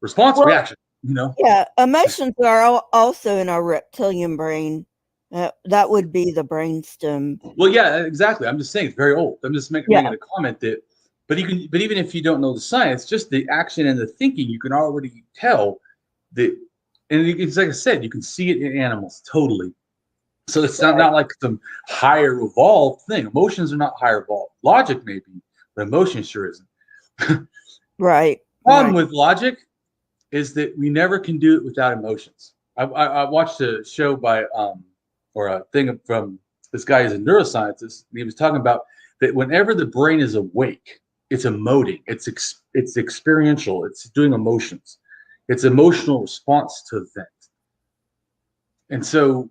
Response, Well, reaction. You know. yeah, emotions are also in our reptilian brain. That would be the brainstem. Well, yeah, exactly. I'm just saying it's very old. I'm just making Yeah. a comment that, but even if you don't know the science, just the action and the thinking, you can already tell that, and it's like I said, you can see it in animals totally. So it's not like some higher evolved thing. Emotions are not higher evolved. Logic maybe, but emotion sure isn't. Right. Problem Right. with logic is that we never can do it without emotions. I watched a show by or a thing from this guy is a neuroscientist. And he was talking about that whenever the brain is awake, it's emoting, it's experiential, it's doing emotions, it's emotional response to things. And so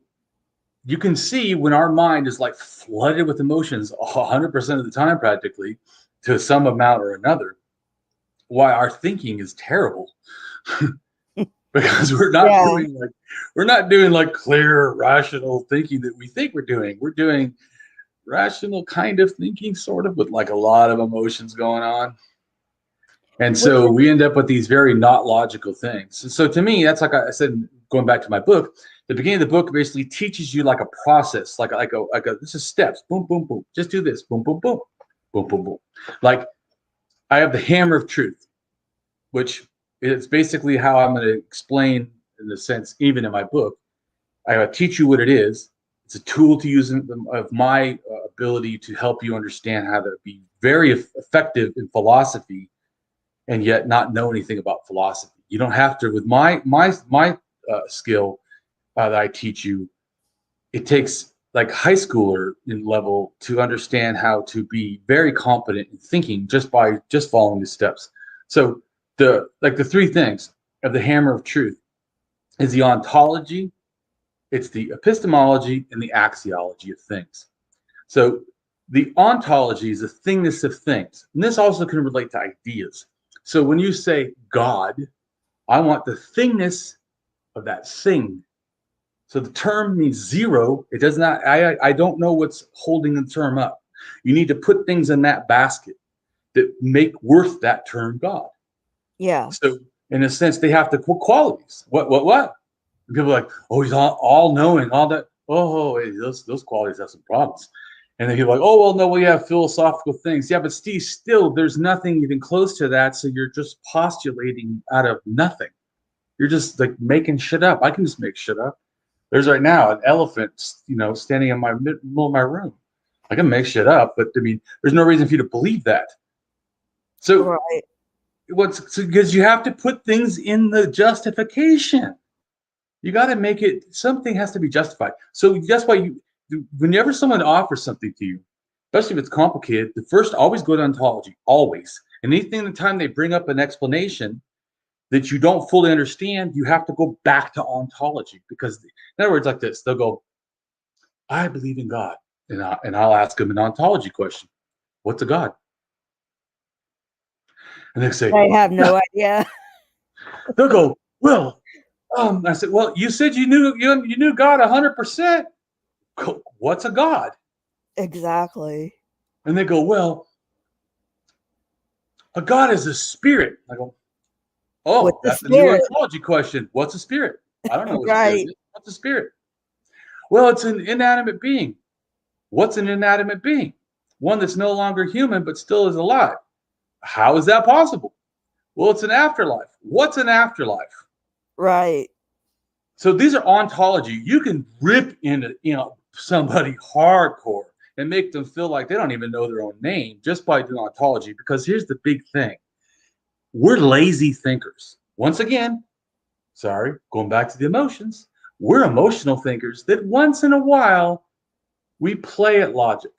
you can see when our mind is like flooded with emotions 100% of the time, practically to some amount or another, why our thinking is terrible. Because Yeah. we're not doing like clear rational thinking that we think we're doing rational kind of thinking, sort of, with like a lot of emotions going on. And Which so is we end up with these very not logical things. And so to me, that's like I said, going back to my book, the beginning of the book basically teaches you like a process, like a this is steps, boom, boom, boom, just do this, boom, boom, boom, boom, boom, boom. Like I have the hammer of truth, which is basically how I'm going to explain, in a sense, even in my book. I teach you what it is. It's a tool to use of my ability to help you understand how to be very effective in philosophy and yet not know anything about philosophy. You don't have to. With my skill that I teach you, it takes like high schooler in level to understand how to be very competent in thinking just by just following the steps. So the three things of the hammer of truth is the ontology, it's the epistemology, and the axiology of things. So the ontology is the thingness of things. And this also can relate to ideas. So when you say God, I want the thingness of that thing. So the term means zero. It does not, I don't know what's holding the term up. You need to put things in that basket that make worth that term God. yeah. So in a sense, they have the qualities. What? And people are like, oh, he's all knowing, all that. Oh, hey, those qualities have some problems. And then people are like, oh, well, no, we have philosophical things. Yeah, but Steve, still, there's nothing even close to that. So you're just postulating out of nothing. You're just like making shit up. I can just make shit up. There's right now an elephant, standing in my middle of my room. I can make shit up, but I mean, there's no reason for you to believe that. So Right. because you have to put things in the justification. You got to make it, something has to be justified. So that's why whenever someone offers something to you, especially if it's complicated, the first always go to ontology, always. And anything the time they bring up an explanation that you don't fully understand, you have to go back to ontology. Because, in other words, like this, they'll go, I believe in God. And I'll ask them an ontology question. What's a God? And they say, I have no idea. they'll go, well, I said, well, you said you knew God 100%. What's a God? Exactly. And they go, well, a God is a spirit. I go, With oh, the that's a new spirit. ontology question. What's a spirit? I don't know what a spirit Right. is. What's a spirit? Well, it's an inanimate being. What's an inanimate being? One that's no longer human, but still is alive. How is that possible? Well, it's an afterlife. What's an afterlife? Right. So these are ontology. You can rip into somebody hardcore and make them feel like they don't even know their own name just by doing ontology. Because here's the big thing: we're lazy thinkers. Once again, sorry, going back to the emotions, we're emotional thinkers that once in a while we play at logic.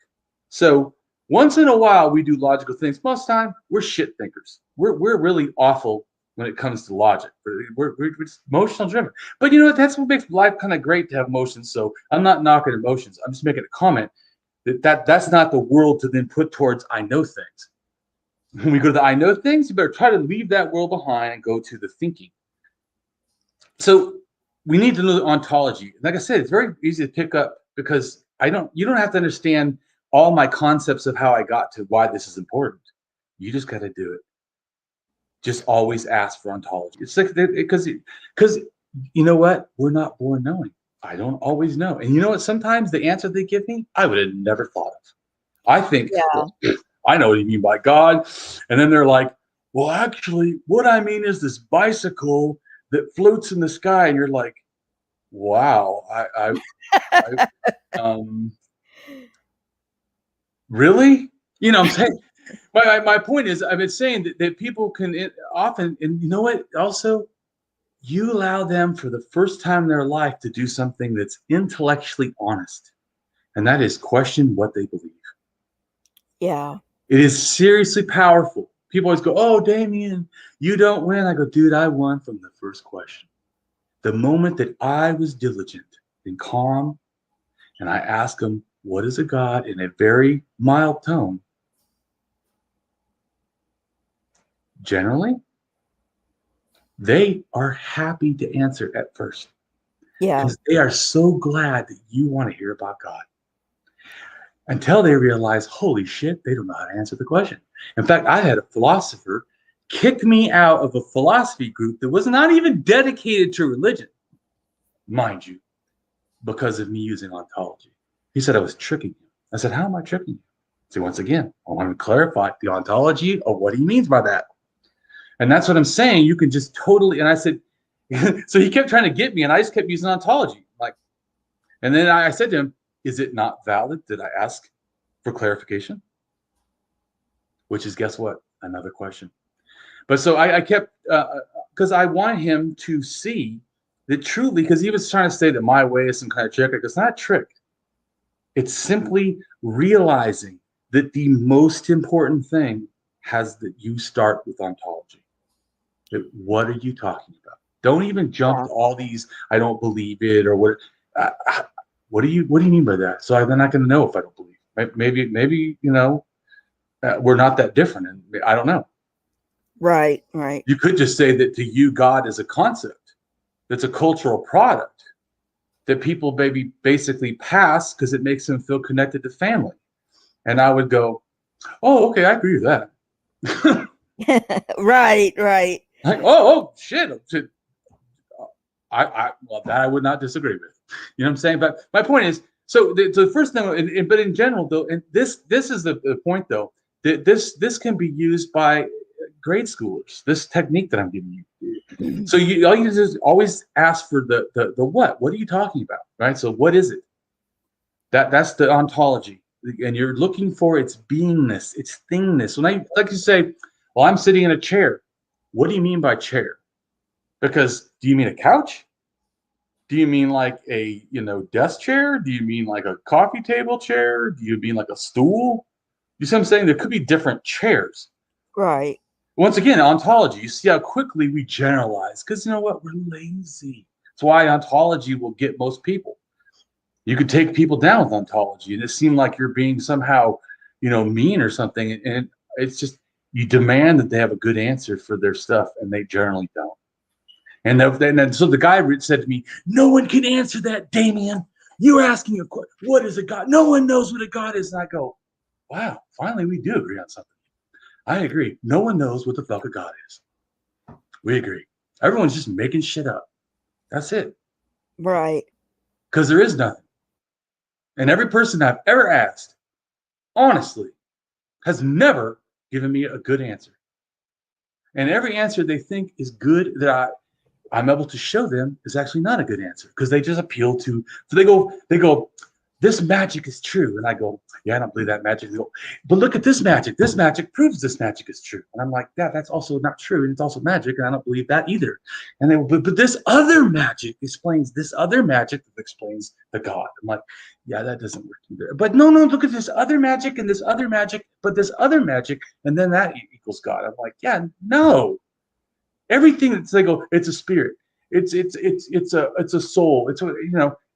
So once in a while we do logical things. Most of the time we're shit thinkers. We're really awful when it comes to logic. We're just emotional driven. But you know what? That's what makes life kind of great to have emotions. So I'm not knocking emotions. I'm just making a comment that's not the world to then put towards I know things. When we go to the I know things, you better try to leave that world behind and go to the thinking. So we need to know the ontology. Like I said, it's very easy to pick up because you don't have to understand all my concepts of how I got to why this is important. You just got to do it. Just always ask for ontology. It's like because you know what? We're not born knowing. I don't always know. And you know what? Sometimes the answer they give me, I would have never thought of. I think, Yeah. well, I know what you mean by God. And then they're like, well, actually, what I mean is this bicycle that floats in the sky. And you're like, wow, um, really? You know what I'm saying? My point is, I've been saying that people can often, and you know what? Also, you allow them for the first time in their life to do something that's intellectually honest, and that is question what they believe. Yeah. It is seriously powerful. People always go, oh, Damien, you don't win. I go, dude, I won from the first question. The moment that I was diligent and calm, and I asked them, what is a God in a very mild tone, generally, they are happy to answer at first Yeah. because they are so glad that you want to hear about God until they realize, holy shit, they don't know how to answer the question. In fact, I had a philosopher kick me out of a philosophy group that was not even dedicated to religion, mind you, because of me using ontology. He said I was tricking him. I said, how am I tricking you? See, once again, I want to clarify the ontology of what he means by that. And that's what I'm saying. You can just totally, and I said, so he kept trying to get me, and I just kept using ontology. And then I said to him, is it not valid? Did I ask for clarification? Which is, guess what? Another question. But so I kept, because I want him to see that truly, because he was trying to say that my way is some kind of trick. It's not a trick. It's simply realizing that the most important thing has that you start with ontology. That what are you talking about? Don't even jump Yeah. to all these. I don't believe it or what. Uh, what do you mean by that? So they're not going to know if I don't believe. Maybe we're not that different, and I don't know. Right. Right. You could just say that to you, God is a concept. That's a cultural product that people maybe basically pass because it makes them feel connected to family. And I would go, oh, okay, I agree with that. Right. Right. Like, oh, shit. Well, that I would not disagree with. You know what I'm saying? But my point is, so the first thing, but in general, though, and this is the point, though, that this can be used by grade schoolers. This technique that I'm giving you. So all you do is always ask for the what. What are you talking about, right? So what is it? That's the ontology, and you're looking for its beingness, its thingness. When I like to say, well, I'm sitting in a chair. What do you mean by chair? Because do you mean a couch? Do you mean like a desk chair? Do you mean like a coffee table chair? Do you mean like a stool? You see what I'm saying? There could be different chairs. Right. Once again, ontology, you see how quickly we generalize because you know what? We're lazy. That's why ontology will get most people. You could take people down with ontology and it seemed like you're being somehow, mean or something. And it's just, you demand that they have a good answer for their stuff and they generally don't. And so the guy said to me, no one can answer that, Damien. You're asking a question. What is a God? No one knows what a God is. And I go, wow, finally we do agree on something. I agree. No one knows what the fuck a God is. We agree. Everyone's just making shit up. That's it. Right. Because there is nothing. And every person I've ever asked, honestly, has never given me a good answer. And every answer they think is good that I'm able to show them is actually not a good answer because they just appeal to. So they go, this magic is true, and I go, yeah, I don't believe that magic. They go, but look at this magic. This magic proves this magic is true, and I'm like, that's also not true, and it's also magic, and I don't believe that either. And they, but this other magic explains this other magic that explains the God. I'm like, yeah, that doesn't work either. But no, look at this other magic and this other magic, but this other magic, and then that equals God. I'm like, yeah, no. Everything that's they go, it's a spirit, it's a soul,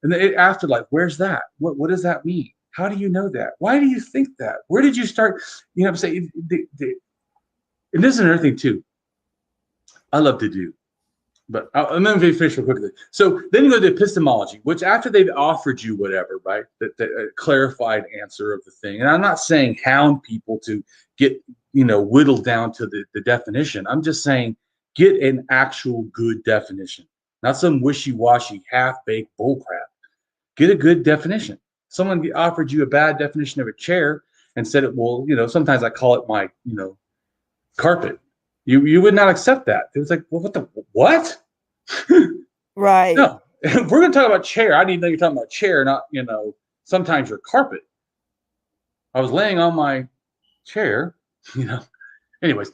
and the afterlife. Where's that? What does that mean? How do you know that? Why do you think that? Where did you start? I'm saying, and this is another thing too. I love to do, but I'm going to finish real quickly. So then you go to epistemology, which after they've offered you whatever, right, that clarified answer of the thing. And I'm not saying hound people to get whittled down to the definition. I'm just saying, get an actual good definition, not some wishy-washy, half-baked bullcrap. Get a good definition. Someone offered you a bad definition of a chair and said it, well, sometimes I call it my, carpet. You would not accept that. It was like, well, what? Right. No. If we're going to talk about chair, I need to know you're talking about chair, not, sometimes your carpet. I was laying on my chair, Anyways,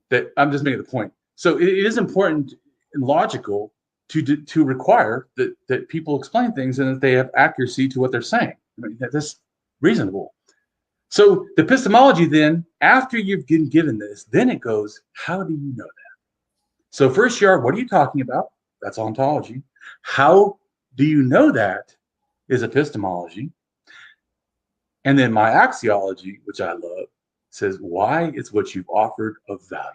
that I'm just making the point. So it is important and logical to require that people explain things and that they have accuracy to what they're saying. I mean, that's reasonable. So the epistemology then, after you've been given this, then it goes, how do you know that? So first you are, what are you talking about? That's ontology. How do you know that is epistemology. And then my axiology, which I love, says why is what you've offered of value.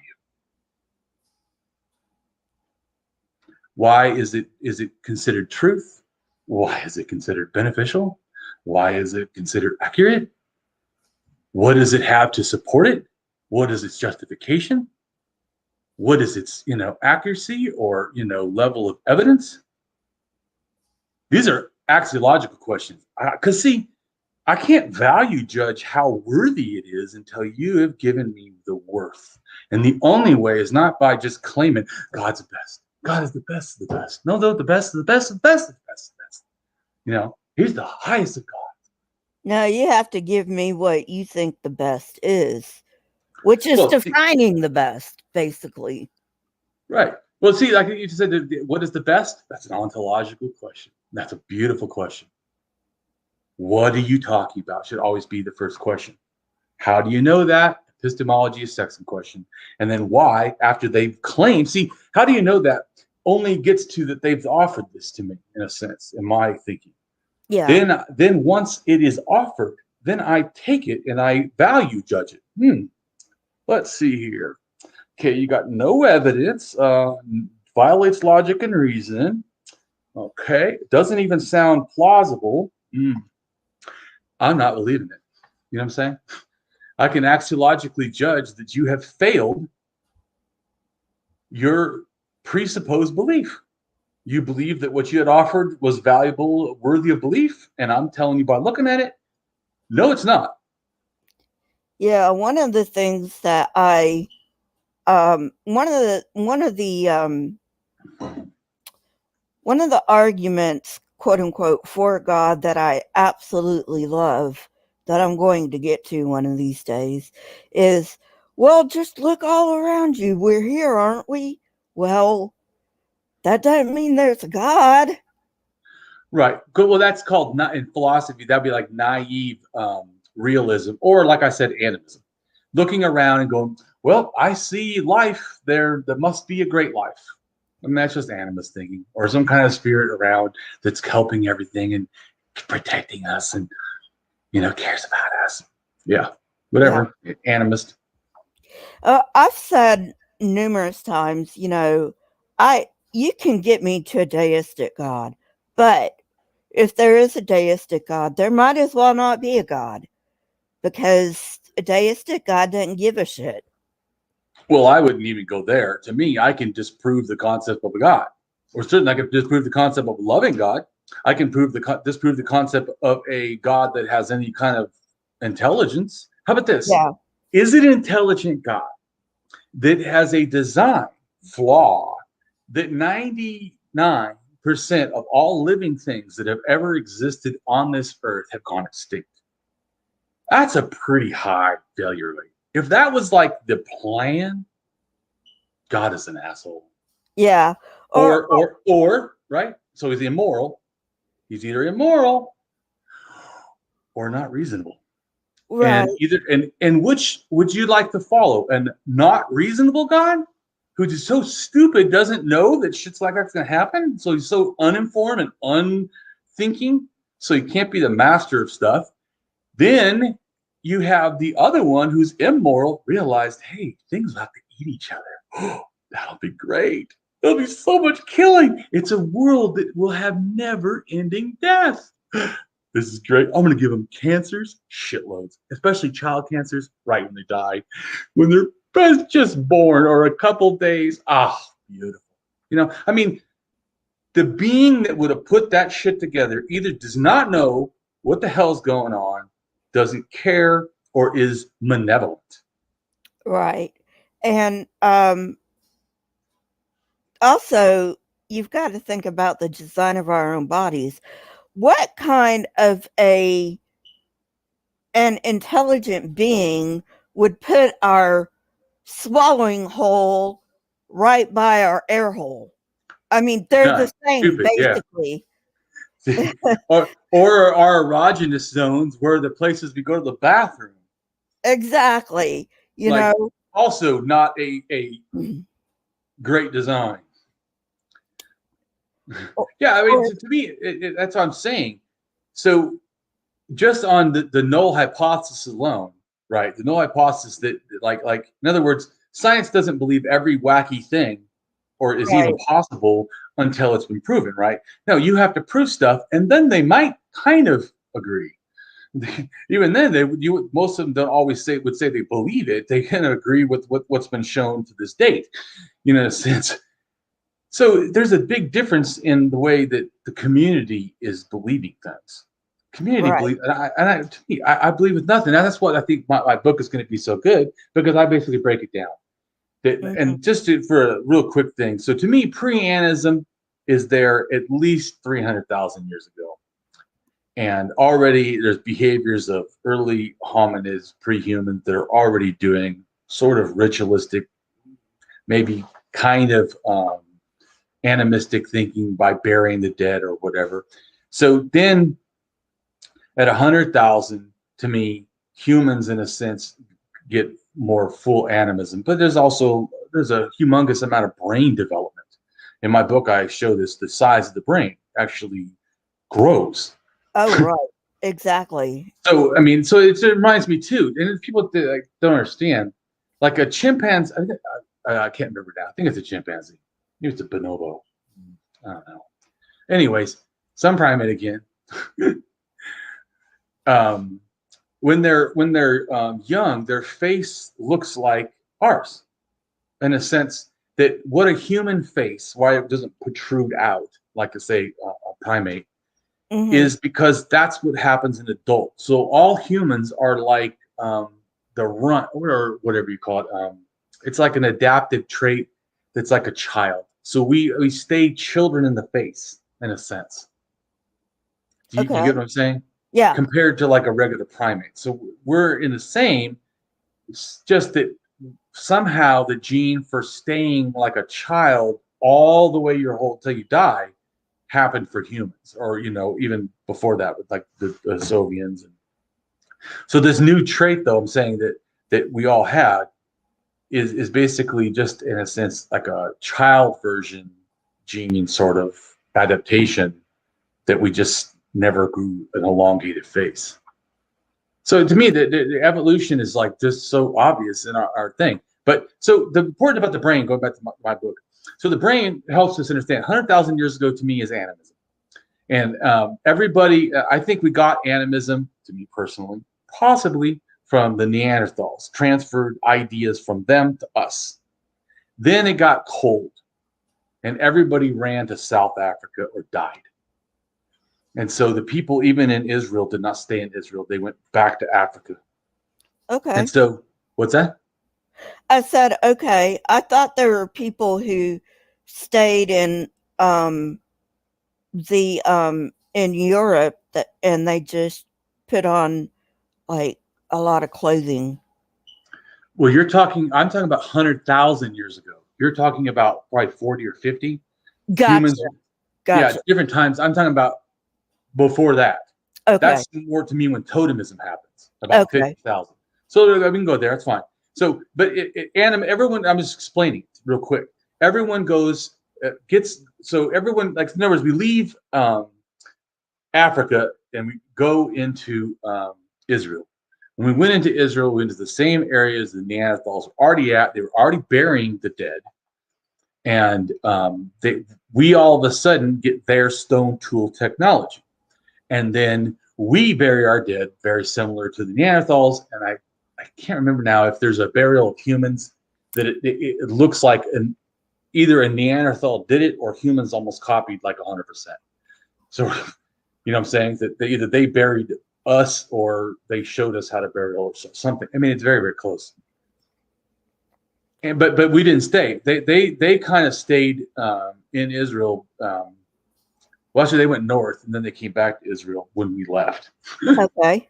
Why is it considered truth? Why is it considered beneficial? Why is it considered accurate? What does it have to support it? What is its justification? What is its accuracy or level of evidence? These are axiological questions. Because see, I can't value judge how worthy it is until you have given me the worth. And the only way is not by just claiming God's the best. God is the best of the best. No, the best of the best of the best of the best of the best. He's the highest of God. No, you have to give me what you think the best is, which is defining the best, basically. Right. Well, see, like you just said, what is the best? That's an ontological question. That's a beautiful question. What are you talking about? Should always be the first question. How do you know that? Epistemology is second question. And then why, after they've claimed, see, how do you know that? Only gets to that they've offered this to me, in a sense, in my thinking. Yeah. Then once it is offered, then I take it and I value judge it. Let's see here. Okay, you got no evidence, violates logic and reason. Okay, doesn't even sound plausible. I'm not believing it. You know what I'm saying? I can axiologically judge that you have failed your presupposed belief. You believe that what you had offered was valuable, worthy of belief, and I'm telling you by looking at it, no, it's not. Yeah, one of the things that one of the arguments, quote unquote, for God that I absolutely love, that I'm going to get to one of these days, is, well, just look all around you. We're here, aren't we? Well, that doesn't mean there's a God. Right. Good. Well, that's called, not in philosophy, that'd be like naive realism, or like I said, animism. Looking around and going, well, I see life there. There must be a great life. I mean, that's just animist thinking, or some kind of spirit around that's helping everything and protecting us, and cares about us. Yeah, Yeah. whatever. Animist. I've said numerous times, I you can get me to a deistic God, but if there is a deistic God, there might as well not be a God because a deistic God doesn't give a shit. Well, I wouldn't even go there. To me, I can disprove the concept of a God, or certainly I can disprove the concept of a loving God. I can disprove the concept of a God that has any kind of intelligence. How about this? Yeah. Is it intelligent God that has a design flaw that 99% of all living things that have ever existed on this earth have gone extinct? That's a pretty high failure rate. If that was like the plan, God is an asshole. Yeah. Or Or right? So he's immoral. He's either immoral or not reasonable. right. And which would you like to follow? An not reasonable God who's just so stupid doesn't know that shit's like that's gonna happen. So he's so uninformed and unthinking. So he can't be the master of stuff. Then you have the other one who's immoral, realized, hey, things will have to eat each other. Oh, that'll be great. There'll be so much killing. It's a world that will have never ending death. This is great. I'm going to give them cancers, shitloads, especially child cancers, right when they die, when they're just born or a couple days. Ah, beautiful. I mean, the being that would have put that shit together either does not know what the hell's going on, doesn't care, or is malevolent. Right. And also you've got to think about the design of our own bodies. What kind of an intelligent being would put our swallowing hole right by our air hole? I mean, they're Yeah, the same stupid. Yeah. basically. or our erogenous zones where the places we go to the bathroom. Exactly. Like, also not a great design. Yeah, I mean, to me, that's what I'm saying. So just on the null hypothesis alone, right? The null hypothesis that like in other words, science doesn't believe every wacky thing or is even right. possible until it's been proven, right? No, you have to prove stuff, and then they might kind of agree. Even then, most of them don't always would say they believe it. They kind of agree with what's been shown to this date, in a sense. So there's a big difference in the way that the community is believing things. Community Right. believe, to me, I believe with nothing. And that's what I think my book is going to be so good, because I basically break it down. Mhm. And just for a real quick thing. So to me, pre-anism is there at least 300,000 years ago. And already there's behaviors of early hominids, pre-humans, that are already doing sort of ritualistic, maybe kind of animistic thinking by burying the dead or whatever. So then at 100,000, to me, humans in a sense get more full animism. But there's a humongous amount of brain development. In my book, I show this: the size of the brain actually grows. Oh, right. Exactly. So I mean, so it reminds me too, and people don't understand, like a chimpanzee. I can't remember now. I think it's a chimpanzee. Maybe it's a bonobo. I don't know. Anyways, some primate again. um, when they're young, their face looks like ours, in a sense that what a human face, why it doesn't protrude out like, say, a primate, Mhm. is because that's what happens in adults. So all humans are like the runt, or whatever you call it. It's like an adaptive trait that's like a child. So we stay children in the face, in a sense. Do you Okay. get what I'm saying? Yeah. Compared to like a regular primate. So we're in the same, it's just that somehow the gene for staying like a child all the way your whole till you die happened for humans, or even before that with like the Soviets. And so this new trait, though, I'm saying that we all had, is basically just in a sense like a child version gene sort of adaptation that we just never grew an elongated face. So to me, the evolution is like just so obvious in our thing. But so the important about the brain, going back to my book, so the brain helps us understand 100,000 years ago to me is animism. And everybody, I think we got animism, to me personally, possibly from the Neanderthals, transferred ideas from them to us. Then it got cold, and everybody ran to South Africa or died. And so the people, even in Israel, did not stay in Israel. They went back to Africa. Okay. And so, what's that? I said, okay. I thought there were people who stayed um in Europe and they just put on like a lot of clothing. Well, I'm talking about 100,000 years ago. You're talking about probably 40 or 50 Gotcha. humans. Yeah, Gotcha. different times. I'm talking about before that. Okay. That's more to me when totemism happens, about Okay. 50,000. So we can go there. It's fine. So, but everyone, I'm just explaining real quick. Everyone goes, everyone, like, in other words, we leave Africa and we go into Israel. When we went into Israel, we went into the same areas the Neanderthals were already at. They were already burying the dead. And we all of a sudden get their stone tool technology. And then we bury our dead very similar to the Neanderthals. And I can't remember now if there's a burial of humans that it looks like either a Neanderthal did it or humans almost copied like 100%. So, you know what I'm saying? That either they buried us or they showed us how to bury or something. I mean, it's very, very close. And but we didn't stay. They kind of stayed in Israel. Well, actually, they went north and then they came back to Israel when we left. Okay.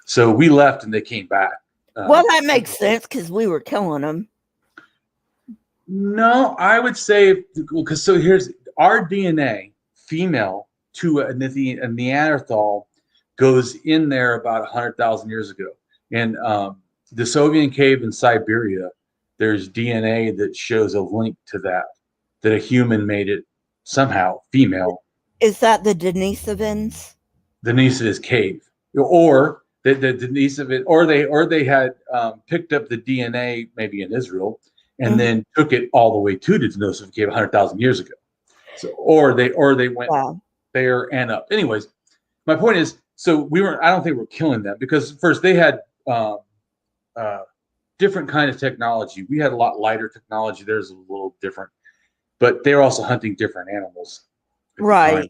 So we left and they came back. Well, that makes sense because we were killing them. No, I would say because so here's our DNA, female to a Neanderthal, goes in there about 100,000 years ago. And the Soviet cave in Siberia, there's DNA that shows a link to that a human made it somehow female. Is that the Denisovans? The Denisovans cave, or the Denisovans, or they had picked up the DNA maybe in Israel and then took it all the way to the Denisovans cave 100,000 years ago. So or they went there and up. Anyways, my point is, so I don't think we're killing them because first they had different kind of technology. We had a lot lighter technology. Theirs a little different, but they're also hunting different animals. Right.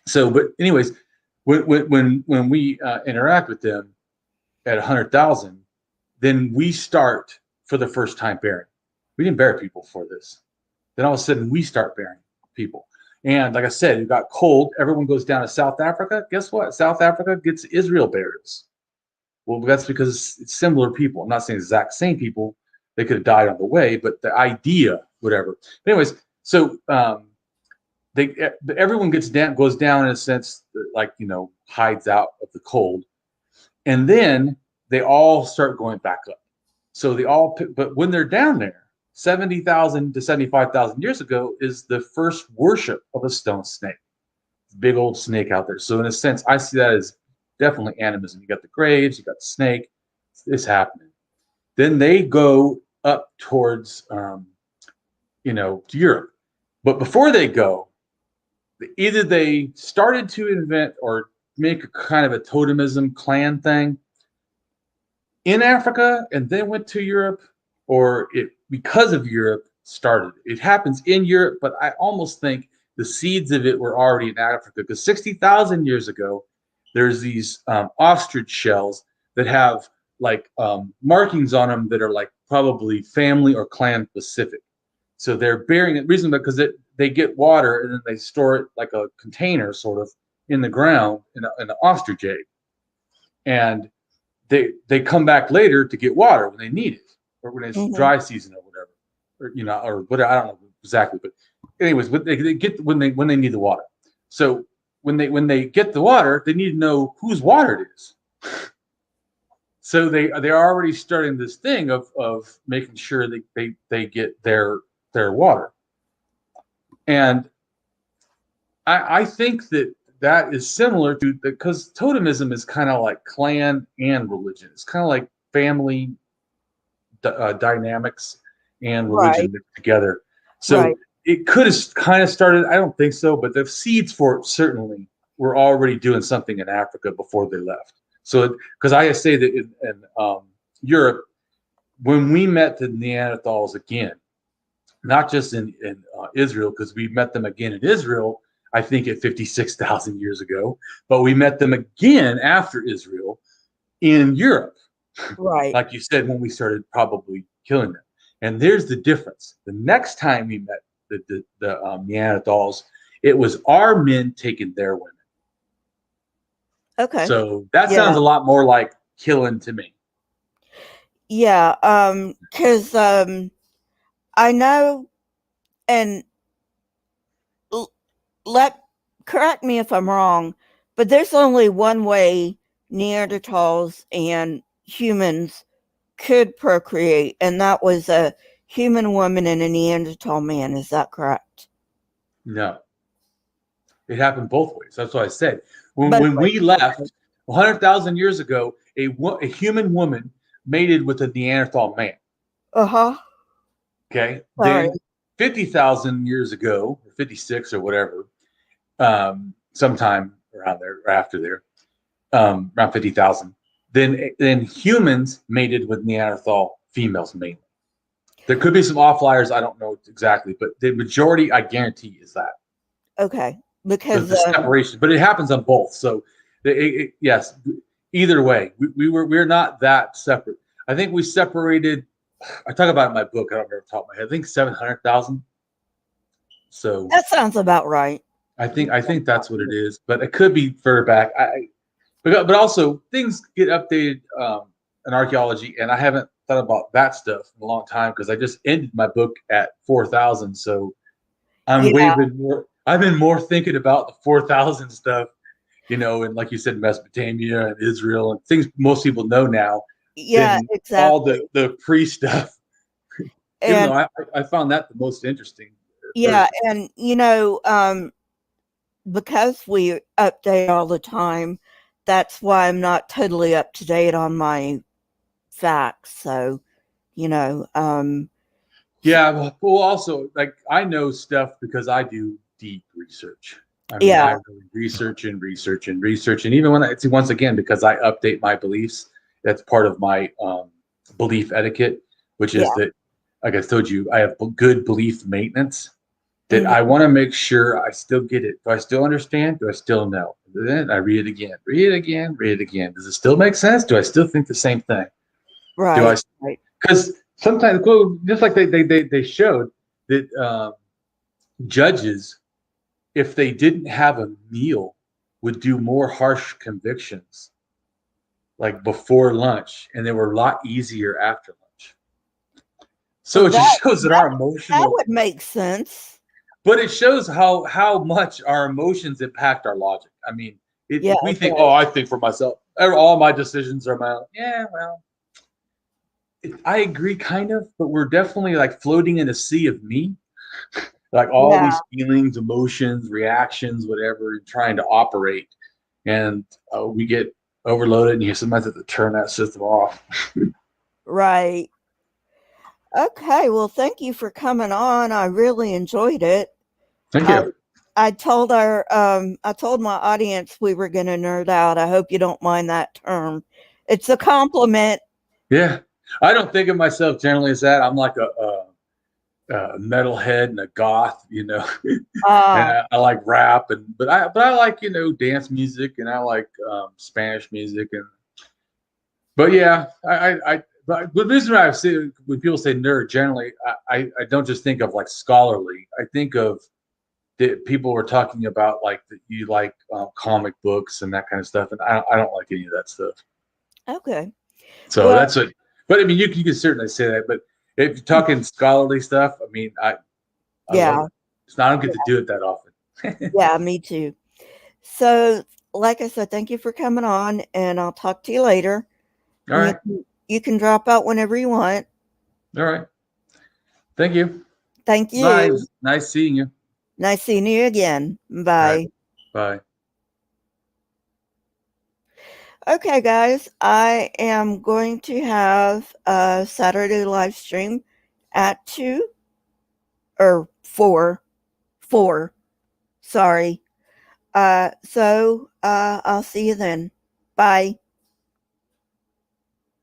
So, but anyways, when we interact with them at 100,000, then we start for the first time burying. We didn't bury people before this. Then all of a sudden we start burying people. And like I said, it got cold. Everyone goes down to South Africa. Guess what? South Africa gets Israel burials. Well, that's because it's similar people. I'm not saying exact same people. They could have died on the way, but the idea, whatever. But anyways, so everyone goes down in a sense, like, hides out of the cold, and then they all start going back up. So but when they're down there, 70,000 to 75,000 years ago is the first worship of a stone snake, big old snake out there. So in a sense, I see that as definitely animism. You got the graves, you got the snake. It's happening. Then they go up towards, to Europe. But before they go, either they started to invent or make a kind of a totemism clan thing in Africa and then went to Europe, or it because of Europe started. It happens in Europe, but I almost think the seeds of it were already in Africa because 60,000 years ago, there's these ostrich shells that have like markings on them that are like probably family or clan specific. So they're burying it. Reason because they get water and then they store it like a container sort of in the ground in an ostrich egg. And they come back later to get water when they need it or when it's dry season or whatever, or whatever. I don't know exactly, but anyways, but they get when they need the water. So when they get the water, they need to know whose water it is. So they're already starting this thing of making sure that they get their water. And I think that is similar to, because totemism is kind of like clan and religion. It's kind of like family dynamics and Right. religion mixed together. Right. So it could have kind of started. I don't think so, but the seeds for it certainly were already doing something in Africa before they left. So, because I say that in Europe, when we met the Neanderthals again, not just in Israel, because we met them again in Israel, I think at 56,000 years ago, but we met them again after Israel in Europe, Right. like you said, when we started probably killing them. And there's the difference. The next time we met the Neanderthals, it was our men taking their women. Okay. So that Yeah. sounds a lot more like killing to me. Yeah. Because I know, and l- let correct me if I'm wrong, but there's only one way Neanderthals and humans could procreate, and that was a human woman and a Neanderthal man. Is that correct? No, it happened both ways. That's what I said. Both When ways. we Okay. left 100,000 years ago, a human woman mated with a Neanderthal man. Uh-huh. Okay. Sorry. Then 50,000 years ago, or 56 or whatever, sometime around there, or after there, around 50,000, then humans mated with Neanderthal females mainly. There could be some outliers, I don't know exactly, but the majority, I guarantee, is that. Okay. So Because the separation, but it happens on both. So yes, either way, we're not that separate. I think we separated. I talk about it in my book. I don't remember off the top of my head. I think 700,000. So that sounds about right. I think that's what it is, but it could be further back. But also things get updated in archaeology, and I haven't thought about that stuff in a long time because I just ended my book at 4,000. So I'm Yeah. waving more. I've been more thinking about the 4,000 stuff, and like you said, Mesopotamia and Israel and things most people know now Yeah, than all exactly. the pre stuff. Even And though I found that the most interesting at yeah, first. and because we update all the time, that's why I'm not totally up to date on my facts. So, you know, Yeah, well, also like I know stuff because I do deep research. I mean, I yeah, really research and research and research, and even when it's once again because I update my beliefs. That's part of my belief etiquette, which yeah, is that, like I told you, I have good belief maintenance. That mhm, I want to make sure I still get it. Do I still understand? Do I still know? Then I read it again, read it again, read it again. Does it still make sense? Do I still think the same thing? Do I? right, right. Because sometimes, well, just like they showed that judges, if they didn't have a meal, would do more harsh convictions like before lunch, and they were a lot easier after lunch. So Well, it just shows that that our that emotional, would make sense. but it shows how much our emotions impact our logic. I mean, Yeah, if we it think, oh, does. I think for myself, all my decisions are my own. Yeah, well, I agree, kind of, but we're definitely like floating in a sea of me, like all Yeah, these feelings, emotions, reactions, whatever, trying to operate, and we get overloaded, and you sometimes have to turn that system off. right. Okay, well, thank you for coming on. I really enjoyed it. Thank I you. I told my audience we were gonna nerd out. I hope you don't mind that term. It's a compliment. Yeah, I don't think of myself generally as that. I'm like a metalhead and a goth, and Ah, I like rap, and but I like dance music, and I like Spanish music, but yeah, but the reason I say when people say nerd, generally, I don't just think of like scholarly. I think of that people were talking about like that you like comic books and that kind of stuff, and I don't like any of that stuff. okay. So Well, that's what. But I mean, you can certainly say that. But if you're talking scholarly stuff, I mean, I love yeah, it. It's not I don't get to do it that often. yeah, me too. So, like I said, thank you for coming on, and I'll talk to you later. All right. You can drop out whenever you want. All right. Thank you. Thank Bye. you. Nice seeing you. Nice seeing you again. All right. Bye. Bye. Okay, guys, I am going to have a Saturday live stream at 2 or 4. 4. Sorry. So I'll see you then. Bye.